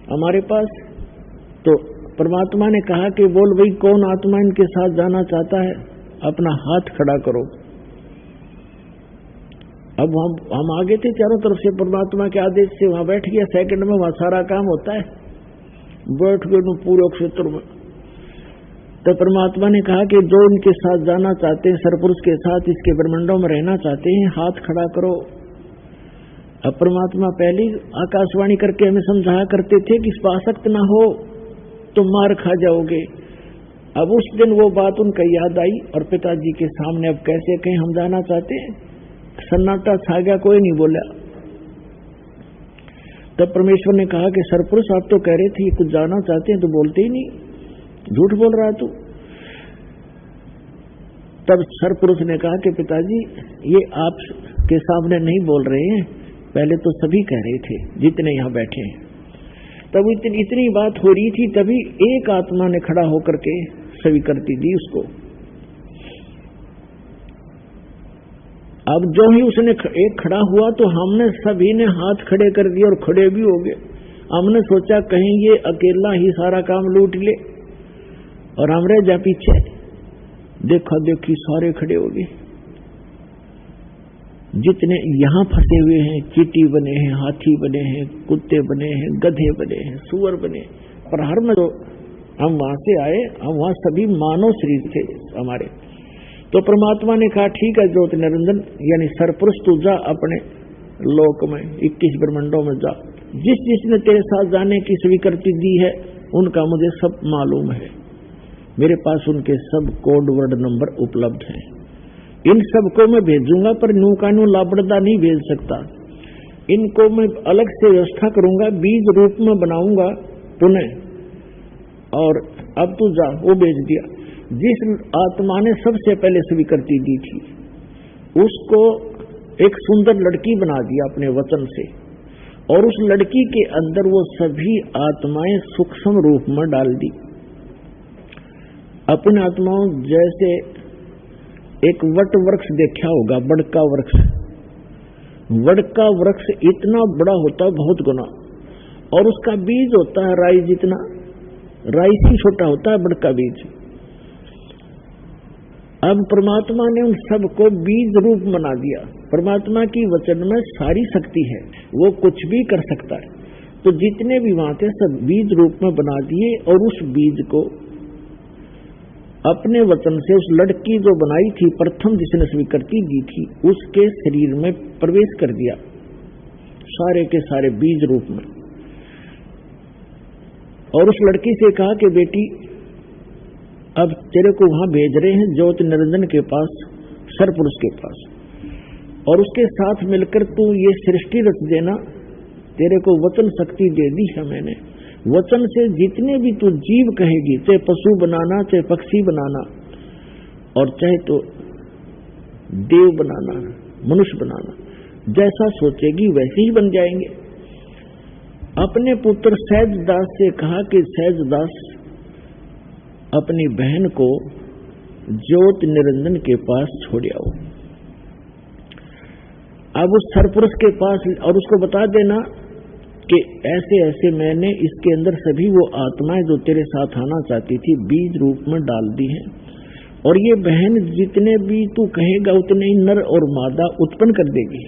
हमारे पास, तो परमात्मा ने कहा कि बोल भाई कौन आत्मा इनके साथ जाना चाहता है, अपना हाथ खड़ा करो। अब हम आगे थे चारों तरफ से, परमात्मा के आदेश से वहां बैठ गया। सेकंड में वहां सारा काम होता है, बैठ गए पूरे क्षेत्र में। तो परमात्मा ने कहा कि जो इनके साथ जाना चाहते हैं, सरपुरुष के साथ इसके ब्रह्मांडों में रहना चाहते हैं, हाथ खड़ा करो। अब परमात्मा पहले आकाशवाणी करके हमें समझाया करते थे कि इस पर आसक्त ना हो तो मार खा जाओगे। अब उस दिन वो बात उनका याद आई और पिताजी के सामने अब कैसे कहें हम जाना चाहते हैं, सन्नाटा छा गया, कोई नहीं बोला। तब परमेश्वर ने कहा कि सरपुरुष आप तो कह रहे थे कुछ जाना चाहते हैं तो बोलते ही नहीं, झूठ बोल रहा तू। तब सरपुरुष ने कहा कि पिताजी ये आप के सामने नहीं बोल रहे हैं, पहले तो सभी कह रहे थे जितने यहां बैठे हैं। तब इतनी बात हो रही थी, तभी एक आत्मा ने खड़ा होकर के स्वीकृति दी उसको। अब जो ही उसने एक खड़ा हुआ तो हमने सभी ने हाथ खड़े कर दिए और खड़े भी हो गए। हमने सोचा कहीं ये अकेला ही सारा काम लूट ले और हम रह जा पीछे। देखा देखी सारे खड़े हो गए, जितने यहां फंसे हुए हैं, चींटी बने हैं, हाथी बने हैं, कुत्ते बने हैं, गधे बने हैं, सुअर बने। पर हर में तो हम वहां से आए, हम वहां सभी मानव शरीर थे हमारे। तो परमात्मा ने कहा ठीक है ज्योति निरंजन यानी सरपुरुष तू जा अपने लोक में, 21 ब्रह्मांडों में जा। जिस जिसने तेरे साथ जाने की स्वीकृति दी है उनका मुझे सब मालूम है, मेरे पास उनके सब कोड वर्ड नंबर उपलब्ध हैं। इन सबको मैं भेजूंगा, पर न्यू कानू लापड़दा नहीं भेज सकता। इनको मैं अलग से व्यवस्था करूंगा, बीज रूप में बनाऊंगा पुनः। और अब तू जा, वो भेज दिया। जिस आत्मा ने सबसे पहले स्वीकृति दी थी उसको एक सुंदर लड़की बना दिया अपने वचन से, और उस लड़की के अंदर वो सभी आत्माएं सूक्ष्म रूप में डाल दी। अपने आत्माओं जैसे एक वट वृक्ष देखा होगा, बड़का वृक्ष। बड़का वृक्ष इतना बड़ा होता है बहुत गुना, और उसका बीज होता है राई जितना, राई से छोटा होता है बड़का बीज। अब परमात्मा ने उन सबको बीज रूप बना दिया। परमात्मा की वचन में सारी शक्ति है, वो कुछ भी कर सकता है। तो जितने भी वहां थे सब बीज रूप में बना दिए, और उस बीज को अपने वचन से उस लड़की जो बनाई थी प्रथम जिसने स्वीकृति दी थी उसके शरीर में प्रवेश कर दिया, सारे के सारे बीज रूप में। और उस लड़की से कहा कि बेटी अब तेरे को वहां भेज रहे हैं ज्योति निरंजन के पास, सरपुरुष के पास, और उसके साथ मिलकर तू ये सृष्टि रच देना। तेरे को वचन शक्ति दे दी है मैंने। वचन से जितने भी तू जीव कहेगी, चाहे पशु बनाना, चाहे पक्षी बनाना, और चाहे तो देव बनाना, मनुष्य बनाना, जैसा सोचेगी वैसे ही बन जाएंगे। अपने पुत्र सहजदास से कहा कि सहजदास अपनी बहन को ज्योति निरंजन के पास छोड़ आओ। अब उस सरपुरुष के पास और उसको बता देना कि ऐसे ऐसे मैंने इसके अंदर सभी वो आत्माएं जो तेरे साथ आना चाहती थी बीज रूप में डाल दी हैं, और ये बहन जितने भी तू कहेगा उतने ही नर और मादा उत्पन्न कर देगी।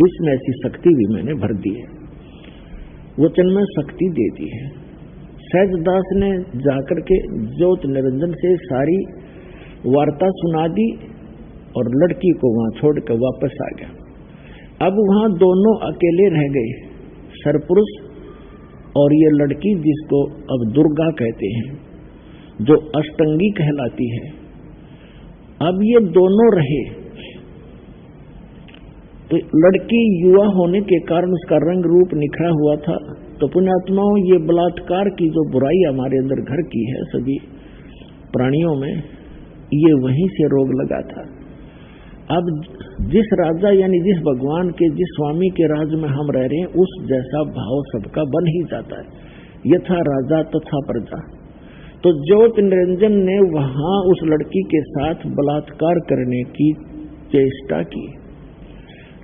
इसमें ऐसी शक्ति भी मैंने भर दी है, वचन में शक्ति दे दी है। सहजदास ने जाकर के ज्योति निरंजन से सारी वार्ता सुना दी और लड़की को वहां छोड़कर वापस आ गया। अब वहां दोनों अकेले रह गए, सरपुरुष और ये लड़की जिसको अब दुर्गा कहते हैं, जो अष्टंगी कहलाती है। अब ये दोनों रहे। तो लड़की युवा होने के कारण उसका रंग रूप निखरा हुआ था, तो पुण्यात्माओं, ये बलात्कार की जो बुराई हमारे अंदर घर की है सभी प्राणियों में, ये वहीं से रोग लगा था। अब जिस राजा यानी जिस भगवान के, जिस स्वामी के राज में हम रह रहे हैं, उस जैसा भाव सबका बन ही जाता है। यथा राजा तथा प्रजा। तो ज्योत निरंजन ने वहां उस लड़की के साथ बलात्कार करने की चेष्टा की।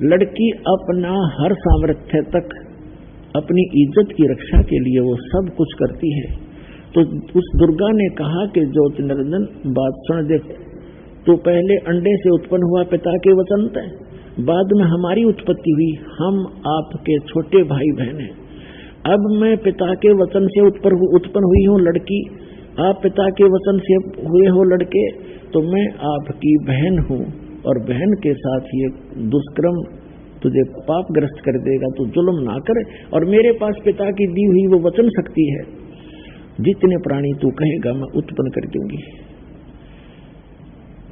लड़की अपना हर सामर्थ्य तक अपनी इज्जत की रक्षा के लिए वो सब कुछ करती है। तो उस दुर्गा ने कहा कि ज्योत निरंजन, बात सुन, देख, तो पहले अंडे से उत्पन्न हुआ पिता के वचन थे, बाद में हमारी उत्पत्ति हुई, हम आपके छोटे भाई बहन हैं। अब मैं पिता के वचन से उत्पन्न हुई हूँ लड़की, आप पिता के वचन से हुए हो लड़के, तो मैं आपकी बहन हूँ, और बहन के साथ ये दुष्कर्म तुझे पापग्रस्त कर देगा, तो जुल्म ना कर, और मेरे पास पिता की दी हुई वो वचन शक्ति है, जितने प्राणी तू कहेगा मैं उत्पन्न कर दूंगी।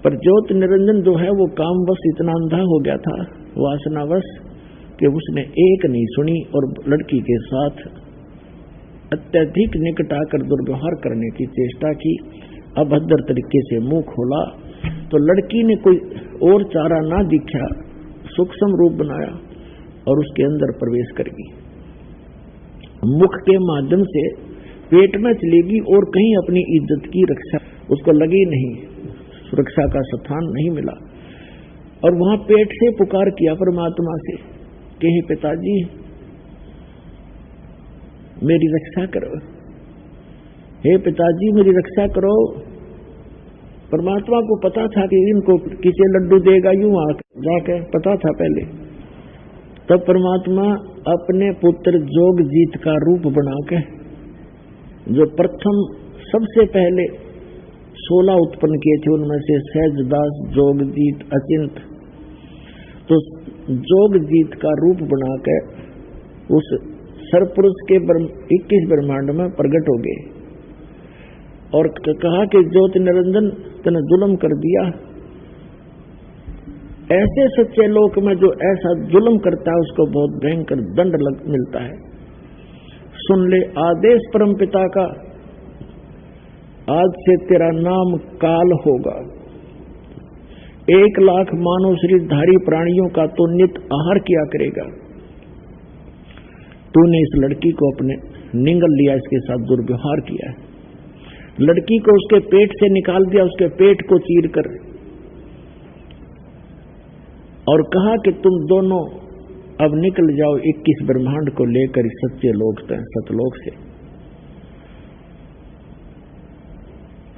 पर ज्योत निरंजन जो है वो कामवश इतना अंधा हो गया था, वासनावश, कि उसने एक नहीं सुनी और लड़की के साथ अत्यधिक निकट आकर दुर्व्यवहार करने की चेष्टा की। अभद्र तरीके से मुंह खोला तो लड़की ने कोई और चारा ना दिखा, सूक्ष्म रूप बनाया और उसके अंदर प्रवेश कर गई। मुख के माध्यम से पेट में चलेगी और कहीं अपनी इज्जत की रक्षा उसको लगी नहीं, सुरक्षा का स्थान नहीं मिला, और वहां पेट से पुकार किया परमात्मा से कि हे पिताजी मेरी रक्षा करो, हे पिताजी मेरी रक्षा करो। परमात्मा को पता था कि इनको किसे लड्डू देगा, यूं जाकर पता था पहले। तब परमात्मा अपने पुत्र जोगजीत का रूप बनाकर, जो प्रथम सबसे पहले 16 उत्पन्न किए थे, उनमें से सहजदास, जोगजीत, अचिंत, तो जोगजीत का रूप बनाकर उस सरपुरुष के 21 ब्रह्मांड में प्रकट हो गए और कहा कि ज्योति निरंजन तूने जुल्म कर दिया। ऐसे सच्चे लोक में जो ऐसा जुल्म करता है उसको बहुत भयंकर दंड मिलता है। सुन ले आदेश परम पिता का, आज से तेरा नाम काल होगा। 1 लाख मानव शरीरधारी प्राणियों का तो नित आहार किया करेगा। तूने इस लड़की को अपने निगल लिया, इसके साथ दुर्व्यवहार किया है। लड़की को उसके पेट से निकाल दिया, उसके पेट को चीर कर, और कहा कि तुम दोनों अब निकल जाओ 21 ब्रह्मांड को लेकर सच्चे लोक तक, सतलोक से।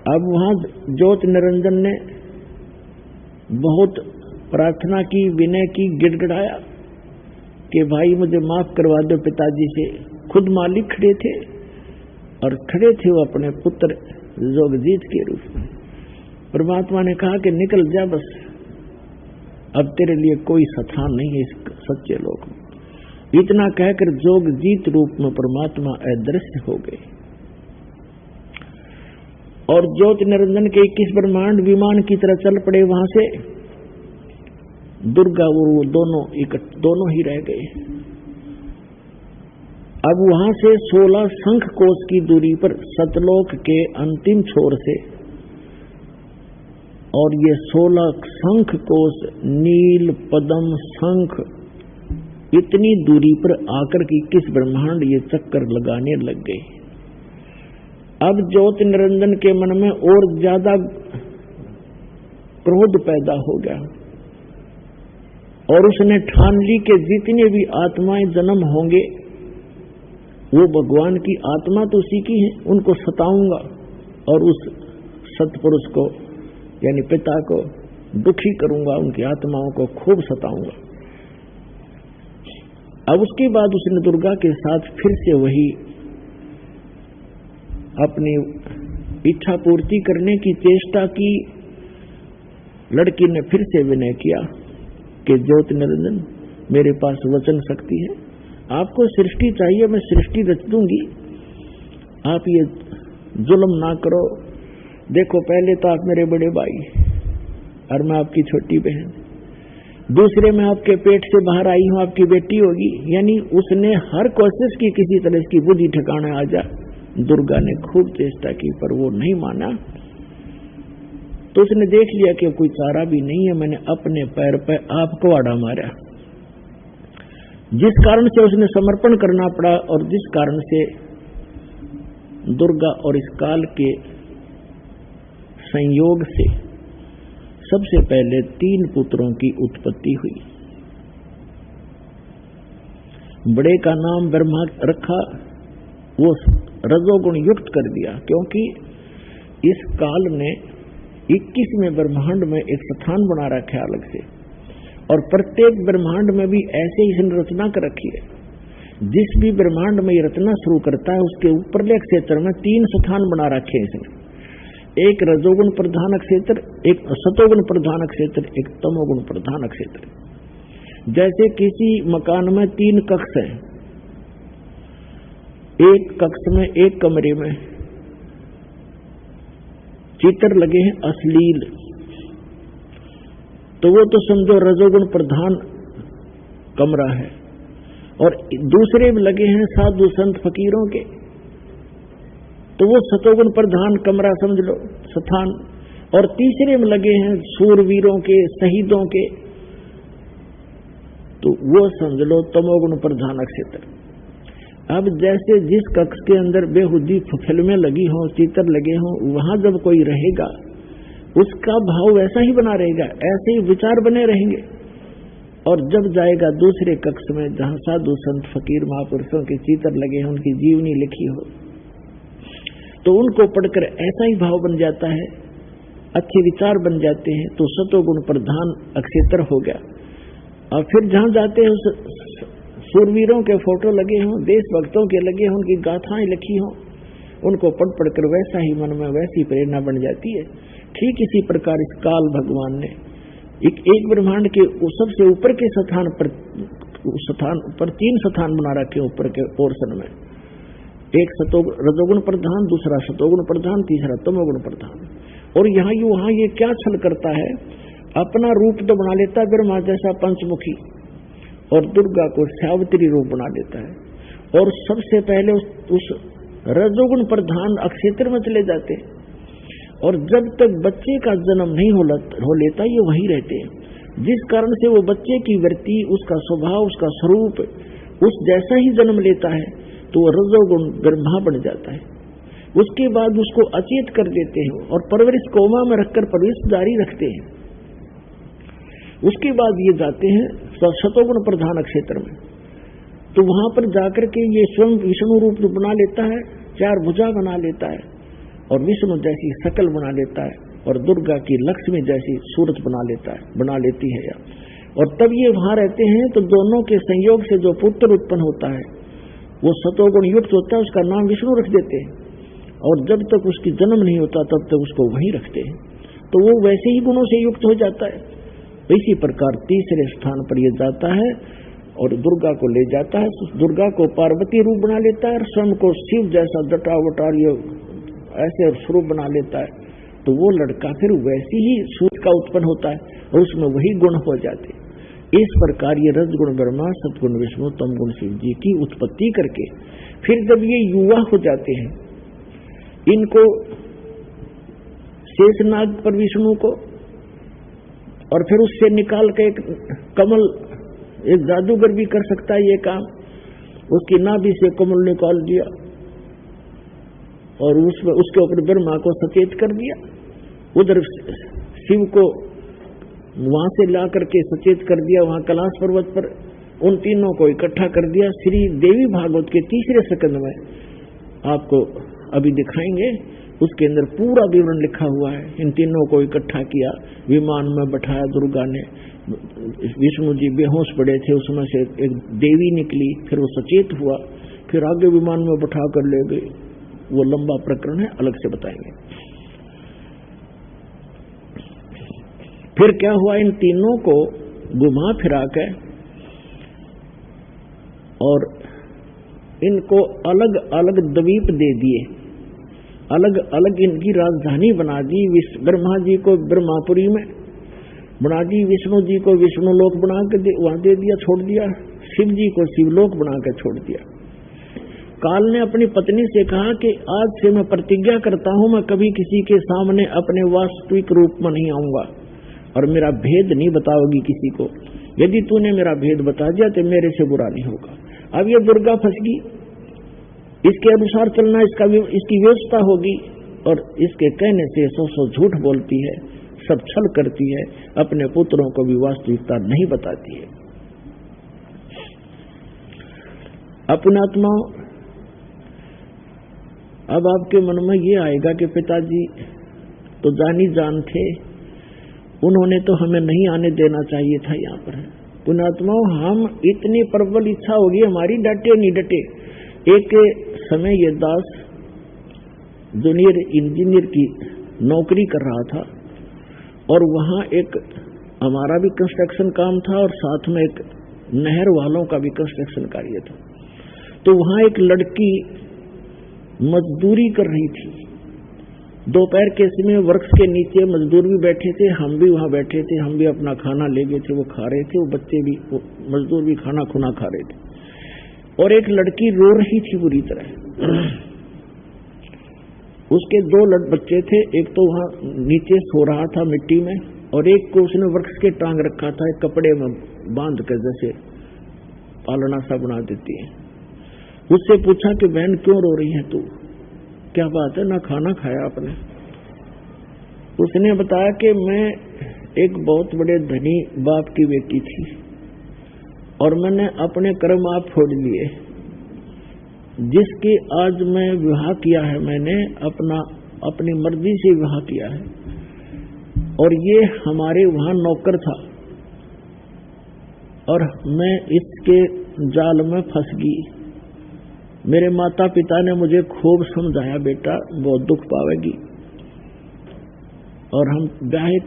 अब वहां ज्योत निरंजन ने बहुत प्रार्थना की, विनय की, गिड़गिड़ाया कि भाई मुझे माफ करवा दो पिताजी से। खुद मालिक खड़े थे और खड़े थे वो अपने पुत्र जोगजीत के रूप में। परमात्मा ने कहा कि निकल जा बस, अब तेरे लिए कोई स्थान नहीं है इस सच्चे लोक में। इतना कहकर जोगजीत रूप में परमात्मा अदृश्य हो गए और ज्योति निरंजन के 21 ब्रह्मांड विमान की तरह चल पड़े। वहां से दुर्गा और वो दोनों ही रह गए। अब वहां से 16 शंख कोश की दूरी पर सतलोक के अंतिम छोर से, और ये 16 शंख कोश नील पद्म शंख इतनी दूरी पर आकर के 21 ब्रह्मांड ये चक्कर लगाने लग गए। अब ज्योति निरंजन के मन में और ज्यादा क्रोध पैदा हो गया और उसने ठान ली कि जितने भी आत्माएं जन्म होंगे वो भगवान की आत्मा तो उसी की है, उनको सताऊंगा और उस सतपुरुष को यानी पिता को दुखी करूंगा, उनकी आत्माओं को खूब सताऊंगा। अब उसके बाद उसने दुर्गा के साथ फिर से वही अपनी इच्छा पूर्ति करने की चेष्टा की। लड़की ने फिर से विनय किया कि ज्योति निरंजन मेरे पास वचन शक्ति है, आपको सृष्टि चाहिए, मैं सृष्टि रच दूंगी, आप ये जुल्म ना करो। देखो पहले तो आप मेरे बड़े भाई और मैं आपकी छोटी बहन, दूसरे में आपके पेट से बाहर आई हूं, आपकी बेटी होगी। यानी उसने हर कोशिश की किसी तरह इसकी बुद्धि ठिकाने आ जा। दुर्गा ने खूब चेष्टा की पर वो नहीं माना। तो उसने देख लिया कि कोई चारा भी नहीं है, मैंने अपने पैर पर आप कुहाड़ा मारा, जिस कारण से उसने समर्पण करना पड़ा और जिस कारण से दुर्गा और इस काल के संयोग से सबसे पहले 3 पुत्रों की उत्पत्ति हुई। बड़े का नाम ब्रह्मा रखा, वो रजोगुण युक्त कर दिया, क्योंकि इस काल ने 21वें ब्रह्मांड में एक स्थान बना रखा है अलग से, और प्रत्येक ब्रह्मांड में भी ऐसे ही इसने रचना कर रखी है। जिस भी ब्रह्मांड में ये रचना शुरू करता है उसके ऊपरले क्षेत्र में 3 स्थान बना रखे हैं इसने। एक रजोगुण प्रधान क्षेत्र, एक सतोगुण प्रधान क्षेत्र, एक तमोगुण प्रधान क्षेत्र। जैसे किसी मकान में 3 कक्ष हैं, एक कक्ष में, एक कमरे में चित्र लगे हैं अश्लील, तो वो तो समझो रजोगुण प्रधान कमरा है। और दूसरे में लगे हैं साधु संत फकीरों के, तो वो सतोगुण प्रधान कमरा समझ लो, स्थान। और तीसरे में लगे हैं सूरवीरों के, शहीदों के, तो वो समझ लो तमोगुण प्रधान क्षेत्र। अब जैसे जिस कक्ष के अंदर बेहुदी फिल्में लगी हों, चित्र लगे हों, वहां जब कोई रहेगा उसका भाव वैसा ही बना रहेगा, ऐसे ही विचार बने रहेंगे। और जब जाएगा दूसरे कक्ष में जहां साधु संत फकीर महापुरुषों के चित्र लगे हैं, उनकी जीवनी लिखी हो, तो उनको पढ़कर ऐसा ही भाव बन जाता है, अच्छे विचार बन जाते हैं। तो सतोगुण प्रधान क्षेत्र हो गया। और फिर जहां जाते हैं सूरवीरों के फोटो लगे हों, देशभक्तों के लगे हों, उनकी गाथाएं लिखी हों, उनको पढ़ पढ़कर वैसा ही मन में वैसी प्रेरणा बन जाती है। ठीक इसी प्रकार इस काल भगवान ने एक ब्रह्मांड के सबसे ऊपर के स्थान पर 3 स्थान बना रखे ऊपर के पोर्शन में। एक रजोगुण प्रधान, दूसरा सतोगुण प्रधान, तीसरा तमोगुण प्रधान। और वहां ये क्या छल करता है, अपना रूप तो बना लेता है ब्रह्मा जैसा पंचमुखी, और दुर्गा को सावित्री रूप बना लेता है। और सबसे पहले उस रजोगुण प्रधान क्षेत्र में चले जाते हैं, और जब तक बच्चे का जन्म नहीं हो लेता ये वहीं रहते हैं। जिस कारण से वो बच्चे की वृत्ति, उसका स्वभाव, उसका स्वरूप उस जैसा ही जन्म लेता है, तो वो रजोगुण ब्रह्मा बन जाता है। उसके बाद उसको अचेत कर देते हैं और परवरिश कोमा में रखकर परवरिश जारी रखते हैं। उसके बाद ये जाते हैं सतोगुण प्रधान क्षेत्र में, तो वहां पर जाकर के ये स्वयं विष्णु रूप बना लेता है, 4 भुजा बना लेता है, और विष्णु जैसी शकल बना लेता है, और दुर्गा की लक्ष्मी जैसी सूरत बना लेती है। और तब ये वहां रहते हैं, तो दोनों के संयोग से जो पुत्र उत्पन्न होता है वो सतोगुण युक्त होता है, उसका नाम विष्णु रख देते हैं। और जब तक उसकी जन्म नहीं होता तब तक उसको वहीं रखते हैं, तो वो वैसे ही गुणों से युक्त हो जाता है। इसी प्रकार तीसरे स्थान पर ये जाता है और दुर्गा को ले जाता है, दुर्गा को पार्वती रूप बना लेता है, और स्वयं को शिव जैसा जटा वटार ऐसे स्वरूप बना लेता है। तो वो लड़का फिर वैसी ही सूरत का उत्पन्न होता है, और उसमें वही गुण हो जाते हैं। इस प्रकार ये रजगुण ब्रह्मा, सतगुण विष्णु, तमगुण शिव जी की उत्पत्ति करके फिर जब ये युवा हो जाते हैं, इनको शेषनाग पर विष्णु को, और फिर उससे निकाल के एक कमल, एक जादूगर भी कर सकता है ये काम, उसकी नाभि से कमल निकाल दिया और उसके ऊपर ब्रह्मा को सचेत कर दिया। उधर शिव को वहां से ला करके सचेत कर दिया, वहां कैलाश पर्वत पर उन तीनों को इकट्ठा कर दिया। श्री देवी भागवत के 3 स्कंद में आपको अभी दिखाएंगे, उसके अंदर पूरा विवरण लिखा हुआ है। इन तीनों को इकट्ठा किया, विमान में बैठाया दुर्गा ने, विष्णु जी बेहोश पड़े थे, उसमें से एक देवी निकली, फिर वो सचेत हुआ, फिर आगे विमान में बैठा कर ले गए। वो लंबा प्रकरण है, अलग से बताएंगे। फिर क्या हुआ, इन तीनों को घुमा फिरा के और इनको अलग अलग द्वीप दे दिए, अलग अलग इनकी राजधानी बना दी। ब्रह्मा जी को ब्रह्मापुरी में, बना दी, विष्णु जी को विष्णु लोक बना के वहां दे दिया, छोड़ दिया, शिव जी को शिवलोक बना के छोड़ दिया। काल ने अपनी पत्नी से कहा कि आज से मैं प्रतिज्ञा करता हूं, मैं कभी किसी के सामने अपने वास्तविक रूप में नहीं आऊंगा और मेरा भेद नहीं बताओगी किसी को। यदि तूने मेरा भेद बता दिया तो मेरे से बुरा नहीं होगा। अब ये दुर्गा फंस गई, इसके अनुसार चलना इसकी व्यवस्था होगी, और इसके कहने से सौ झूठ बोलती है, सब छल करती है, अपने पुत्रों को भी वास्तविकता नहीं बताती है। अपना आत्मा अब आपके मन में ये आएगा कि पिताजी तो जानी जान थे, उन्होंने तो हमें नहीं आने देना चाहिए था यहाँ पर। पुण्यात्माओं, हम इतनी प्रबल इच्छा होगी हमारी, डटे नहीं डटे। एक समय ये दास जूनियर इंजीनियर की नौकरी कर रहा था, और वहां एक हमारा भी कंस्ट्रक्शन काम था और साथ में एक नहर वालों का भी कंस्ट्रक्शन कार्य था। तो वहां एक लड़की मजदूरी कर रही थी। दोपहर के समय वृक्ष के नीचे मजदूर भी बैठे थे, हम भी वहां बैठे थे, हम भी अपना खाना ले गए थे, वो खा रहे थे, वो बच्चे भी, वो मजदूर भी खाना खुना खा रहे थे। और एक लड़की रो रही थी बुरी तरह। उसके दो बच्चे थे, एक तो वहां नीचे सो रहा था मिट्टी में, और एक को उसने वृक्ष के टांग रखा था, एक कपड़े में बांध कर, जैसे पालना सा बना देती है। उससे पूछा कि बहन क्यों रो रही है तू, क्या बात है, ना खाना खाया आपने? उसने बताया कि मैं एक बहुत बड़े धनी बाप की बेटी थी और मैंने अपने कर्म आप फोड़ लिए, जिसके आज मैं विवाह किया है, मैंने अपनी मर्जी से विवाह किया है, और ये हमारे वहां नौकर था और मैं इसके जाल में फंस गई। मेरे माता पिता ने मुझे खूब समझाया, बेटा बहुत दुख पावेगी, और हम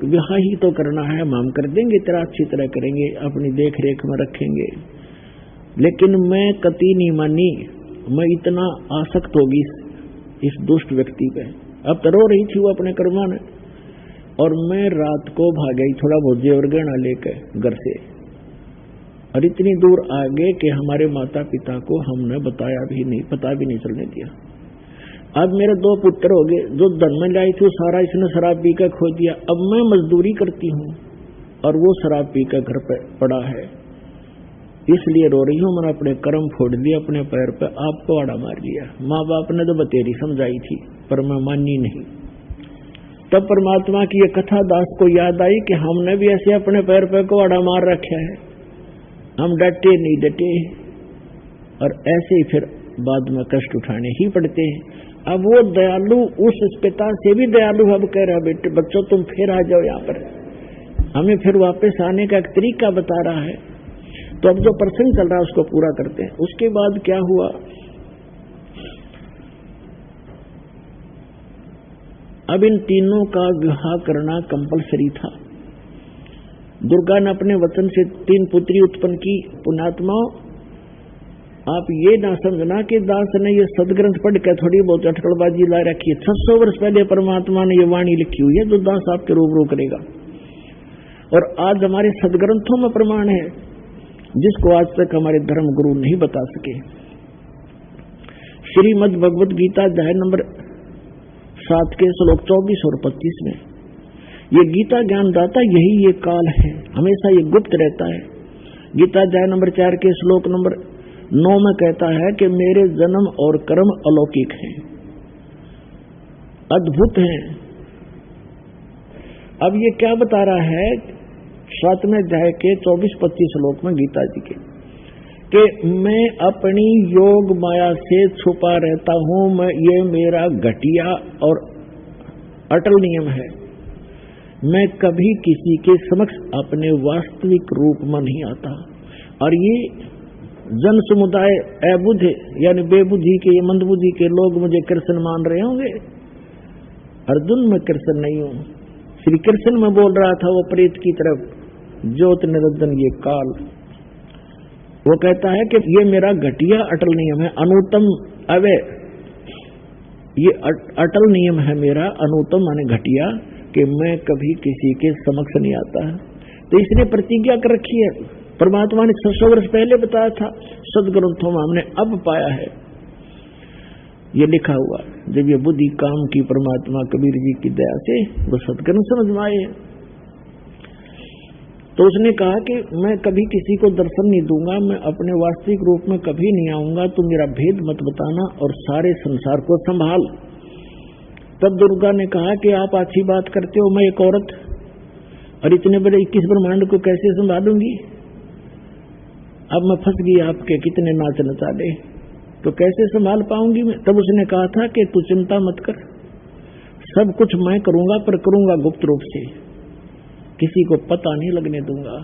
विवाह ही तो करना है, हम कर देंगे, तेरा अच्छी तरह करेंगे, अपनी देख रेख में रखेंगे। लेकिन मैं कतई नहीं मानी, मैं इतना आसक्त होगी इस दुष्ट व्यक्ति पे। अब तो रो रही थी वो अपने कर्मा ने, और मैं रात को भाग गई थोड़ा बहुत जेवर गहना लेकर घर से, और इतनी दूर आ गए कि हमारे माता पिता को हमने बताया भी नहीं, पता भी नहीं चलने दिया। अब मेरे दो पुत्र हो गए, जो धन में लाई थी सारा इसने शराब पीकर खो दिया। अब मैं मजदूरी करती हूँ और वो शराब पीकर घर पे पड़ा है, इसलिए रो रही हूँ। मैंने अपने कर्म फोड़ दिए, अपने पैर पे आपको आड़ा मार लिया। माँ बाप ने तो बतेरी समझाई थी पर मैं मानी नहीं। तब परमात्मा की ये कथा दास को याद आई कि हमने भी ऐसे अपने पैर पे को आड़ा मार रखा है, हम डटे नहीं डटे, और ऐसे ही फिर बाद में कष्ट उठाने ही पड़ते हैं। अब वो दयालु उस पिता से भी दयालु अब कह रहा, बेटे बच्चों तुम फिर आ जाओ यहाँ पर, हमें फिर वापस आने का एक तरीका बता रहा है। तो अब जो प्रसंग चल रहा है उसको पूरा करते हैं। उसके बाद क्या हुआ, अब इन तीनों का विवाह करना कंपलसरी था। दुर्गा ने अपने वचन से 3 पुत्री उत्पन्न की। पुण्यात्माओं, आप ये ना समझना कि दास ने ये सदग्रंथ पढ़ के थोड़ी बहुत अटकलबाजी ला रखी है। 600 वर्ष पहले परमात्मा ने ये वाणी लिखी हुई है जो दास आपके रूबरू करेगा, और आज हमारे सदग्रंथों में प्रमाण है जिसको आज तक हमारे धर्म गुरु नहीं बता सके। श्रीमद् भगवत गीता अध्याय नंबर 7 के श्लोक 24 और 25 में ये गीता ज्ञानदाता यही ये काल है, हमेशा ये गुप्त रहता है। गीता अध्याय नंबर 4 के श्लोक नंबर 9 में कहता है कि मेरे जन्म और कर्म अलौकिक हैं, अद्भुत हैं। अब ये क्या बता रहा है 7वें अध्याय के 24-25 श्लोक में गीता जी के, कि मैं अपनी योग माया से छुपा रहता हूं, मैं ये मेरा घटिया और अटल नियम है। मैं कभी किसी के समक्ष अपने वास्तविक रूप में नहीं आता। और ये जन समुदाय अबुद्ध यानी बेबुद्धि के, ये मंदबुद्धि के लोग मुझे कृष्ण मान रहे होंगे। अर्जुन मैं कृष्ण नहीं हूं, श्री कृष्ण में बोल रहा था वो प्रेत की तरफ, ज्योत निरंजन ये काल। वो कहता है कि ये मेरा घटिया अटल नियम है, अनुत्तम अवय, ये अटल नियम है मेरा, अनुत्तम माने घटिया, कि मैं कभी किसी के समक्ष नहीं आता है। तो इसने प्रतिज्ञा कर रखी है। परमात्मा ने 600 वर्ष पहले बताया था, सदग्रंथों में हमने अब पाया है, ये लिखा हुआ। जब ये बुद्धि काम की परमात्मा कबीर जी की दया से वो सदग्रंथ समझ में आए। तो उसने कहा कि मैं कभी किसी को दर्शन नहीं दूंगा, मैं अपने वास्तविक रूप में कभी नहीं आऊंगा, तो मेरा भेद मत बताना और सारे संसार को संभाल। तब दुर्गा ने कहा कि आप अच्छी बात करते हो, मैं एक औरत और इतने बड़े 21 ब्रह्मांड को कैसे संभालूंगी? अब मैं फंस गई आपके कितने नाच नचा दे, तो कैसे संभाल पाऊंगी मैं? तब उसने कहा था कि तू चिंता मत कर, सब कुछ मैं करूंगा, पर करूंगा गुप्त रूप से, किसी को पता नहीं लगने दूंगा।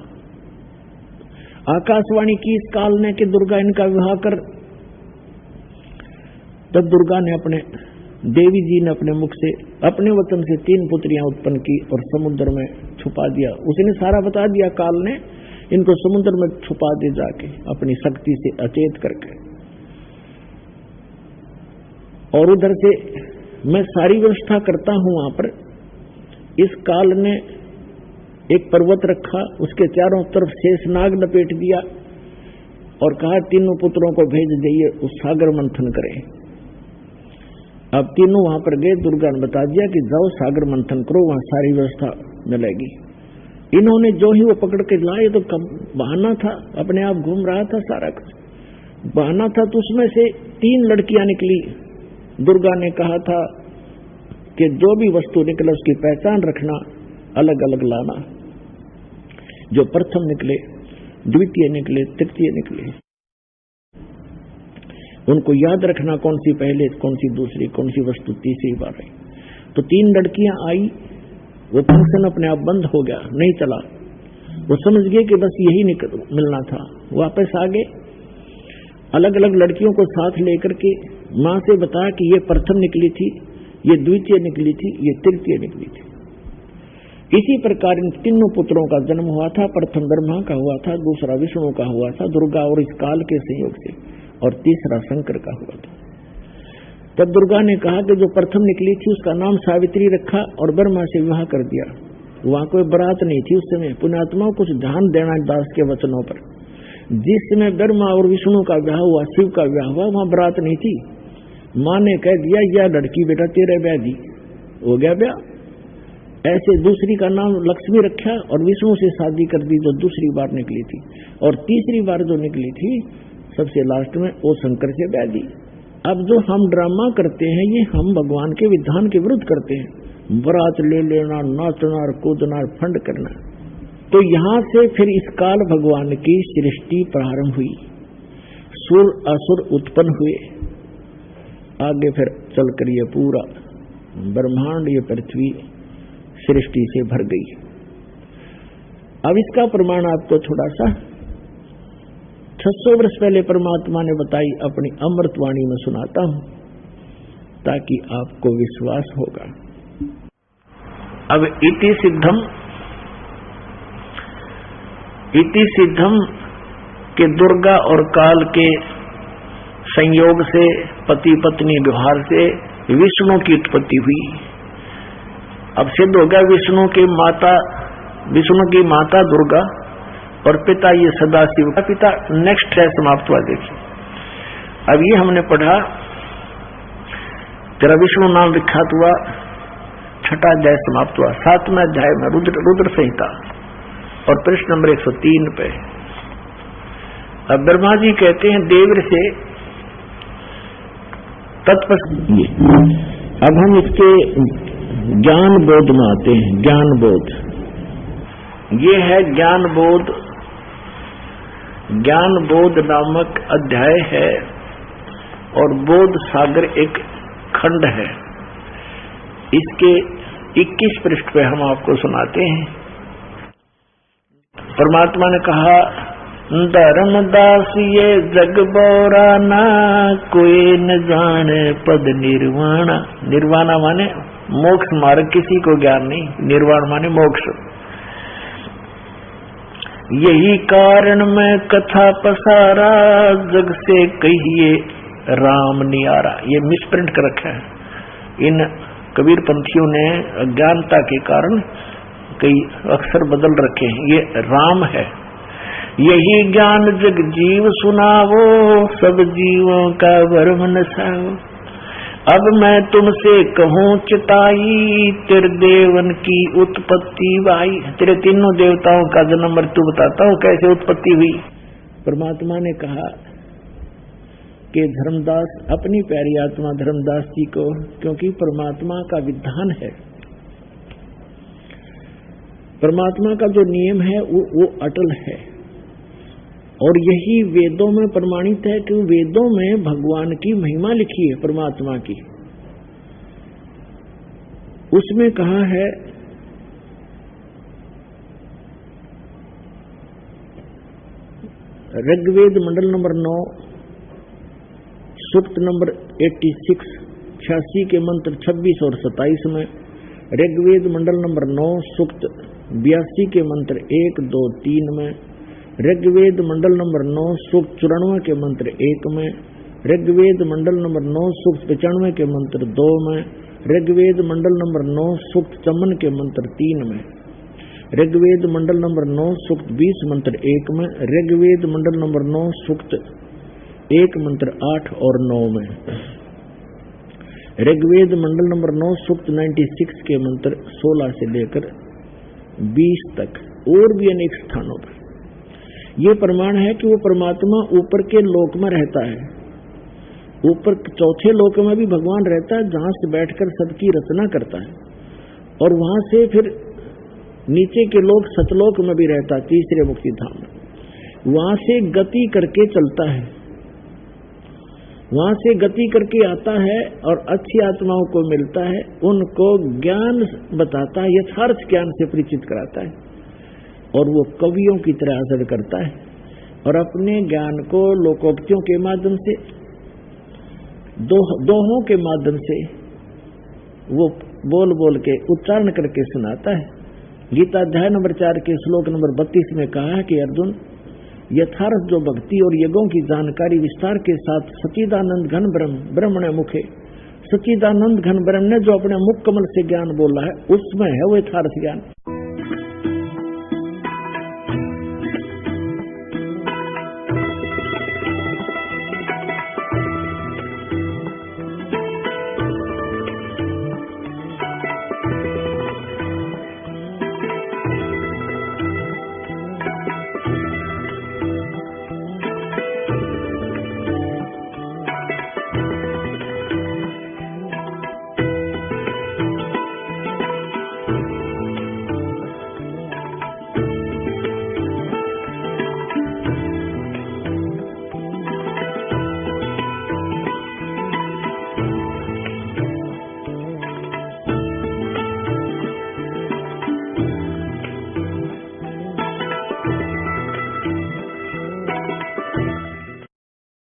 आकाशवाणी की इस काल ने कि दुर्गा इनका विवाह कर। तब दुर्गा ने देवी जी ने अपने मुख से, अपने वचन से 3 पुत्रियां उत्पन्न की और समुद्र में छुपा दिया। उसने सारा बता दिया काल ने, इनको समुद्र में छुपा दे जाके अपनी शक्ति से अचेत करके। और उधर से मैं सारी व्यवस्था करता हूं वहां पर। इस काल ने एक पर्वत रखा, उसके चारों तरफ शेषनाग लपेट दिया और कहा 3 पुत्रों को भेज दिए, उस सागर मंथन करें। अब तीनों वहां पर गए। दुर्गा ने बता दिया कि जाओ सागर मंथन करो, वहां सारी व्यवस्था मिलेगी। इन्होंने जो ही वो पकड़ के लाए, तो बहाना था, अपने आप घूम रहा था, सारा कुछ बहाना था। तो उसमें से 3 लड़कियां निकली। दुर्गा ने कहा था कि जो भी वस्तु निकले उसकी पहचान रखना, अलग अलग लाना। जो प्रथम निकले, द्वितीय निकले, तृतीय निकले, उनको याद रखना कौन सी पहले, कौन सी दूसरी, कौन सी वस्तु तीसरी बार आई। तो 3 लड़कियां आई, वो फंक्शन अपने आप बंद हो गया, नहीं चला। वो समझ गए कि बस यही मिलना था। वापस आ गए, अलग अलग लड़कियों को साथ लेकर के मां से बताया कि ये प्रथम निकली थी, ये द्वितीय निकली थी, ये तृतीय निकली थी। इसी प्रकार इन 3 पुत्रों का जन्म हुआ था। प्रथम ब्रह्मा का हुआ था, दूसरा विष्णु का हुआ था, दुर्गा और इस काल के संयोग से, और तीसरा शंकर का हुआ था। तब दुर्गा ने कहा कि जो प्रथम निकली थी उसका नाम सावित्री रखा और ब्रह्मा से विवाह कर दिया। वहां कोई बारात नहीं थी उस समय। पुण्यात्माओं कुछ ध्यान देना दास के वचनों पर। जिस समय ब्रह्मा और विष्णु का विवाह हुआ, शिव का विवाह हुआ, वहां बारात नहीं थी। मां ने कह दिया यह लड़की बेटा तेरे ब्याह दी, हो गया ब्याह। ऐसे दूसरी का नाम लक्ष्मी रखा और विष्णु से शादी कर दी जो दूसरी बार निकली थी, और तीसरी बार जो निकली थी सबसे लास्ट में वो शंकर से ब्याह दी। अब जो हम ड्रामा करते हैं ये हम भगवान के विधान के विरुद्ध करते हैं। बारात ले लेना, नाचना और कूदना और फंड करना। तो यहां से फिर इस काल भगवान की सृष्टि प्रारंभ हुई, सुर असुर उत्पन्न हुए। आगे फिर चलकर ये पूरा ब्रह्मांड, ये पृथ्वी सृष्टि से भर गई। अब इसका प्रमाण आपको थोड़ा सा 600 वर्ष पहले परमात्मा ने बताई अपनी अमृतवाणी में सुनाता हूं, ताकि आपको विश्वास होगा। अब इति सिद्धम के दुर्गा और काल के संयोग से, पति पत्नी व्यवहार से विष्णु की उत्पत्ति हुई। अब सिद्ध हो गया विष्णु की माता दुर्गा और पिता ये सदाशिव का पिता। नेक्स्ट है समाप्त हुआ। देखिए अब ये हमने पढ़ा, तेरा विष्णु नाम विख्यात हुआ, 6वां अध्याय समाप्त हुआ। 7वें अध्याय में रुद्र संहिता और पृष्ठ नंबर 103 पे अब ब्रह्मा जी कहते हैं देव से तत्पश्चात। अब हम इसके ज्ञान बोध में आते हैं। ज्ञान बोध, ये है ज्ञान बोध। ज्ञान बोध नामक अध्याय है और बोध सागर एक खंड है। इसके 21 पृष्ठ पे हम आपको सुनाते हैं। परमात्मा ने कहा, धर्मदास ये जग बोराना, कोई न जाने पद निर्वाणा। निर्वाणा माने मोक्ष मार्ग, किसी को ज्ञान नहीं। निर्वाण माने मोक्ष। यही कारण मैं कथा पसारा, जग से कहिए राम नियारा। ये मिसप्रिंट कर रखा है इन कबीर पंथियों ने। अज्ञानता के कारण कई अक्षर बदल रखे हैं, ये राम है। यही ज्ञान जग जीव सुनावो, सब जीवों का भरम नसाओ। अब मैं तुमसे कहूँ चिताई, तेरे देवन की उत्पत्ति भाई। तेरे तीनों देवताओं का जन्म मृत्यु बताता हूँ, कैसे उत्पत्ति हुई। परमात्मा ने कहा कि धर्मदास अपनी प्यारी आत्मा धर्मदास जी को, क्योंकि परमात्मा का विधान है, परमात्मा का जो नियम है वो अटल है। और यही वेदों में प्रमाणित है कि वेदों में भगवान की महिमा लिखी है परमात्मा की। उसमें कहा है ऋग्वेद मंडल नंबर 9 सूक्त नंबर 86 के मंत्र 26 और 27 में, ऋग्वेद मंडल नंबर 9 सूक्त 82 के मंत्र 1, 2, 3 में, ऋग्वेद मंडल नंबर 9 सूक्त 94 के मंत्र 1 में, ऋग्वेद मंडल नंबर 9 सूक्त 95 के मंत्र 2 में, ऋग्वेद मंडल नंबर 9 सूक्त 54 के मंत्र 3 में, ऋग्वेद मंडल नंबर 9 सूक्त 20 मंत्र 1 में, ऋग्वेद मंडल नंबर 9 सूक्त 1 मंत्र 8 और 9 में, ऋग्वेद मंडल नंबर 9 सूक्त 96 के मंत्र 16 से लेकर 20 तक, और भी अनेक स्थानों पर ये प्रमाण है कि वो परमात्मा ऊपर के लोक में रहता है। ऊपर चौथे लोक में भी भगवान रहता है, जहां से बैठकर सबकी रचना करता है, और वहां से फिर नीचे के लोक सतलोक में भी रहता है, तीसरे मुक्ति धाम में। वहां से गति करके चलता है, वहां से गति करके आता है और अच्छी आत्माओं को मिलता है, उनको ज्ञान बताता है, यथार्थ ज्ञान से परिचित कराता है, और वो कवियों की तरह असर करता है, और अपने ज्ञान को लोकोक्तियों के माध्यम से, दोहों के माध्यम से वो बोल बोल के उच्चारण करके सुनाता है। गीता अध्याय नंबर 4 के श्लोक नंबर 32 में कहा है कि अर्जुन, यथार्थ जो भक्ति और यज्ञों की जानकारी विस्तार के साथ सच्चिदानंद घन ब्रह्मण मुखे, सच्चिदानंद घन ब्रह्म ने जो अपने मुख कमल से ज्ञान बोला है, उसमें है वो यथार्थ ज्ञान।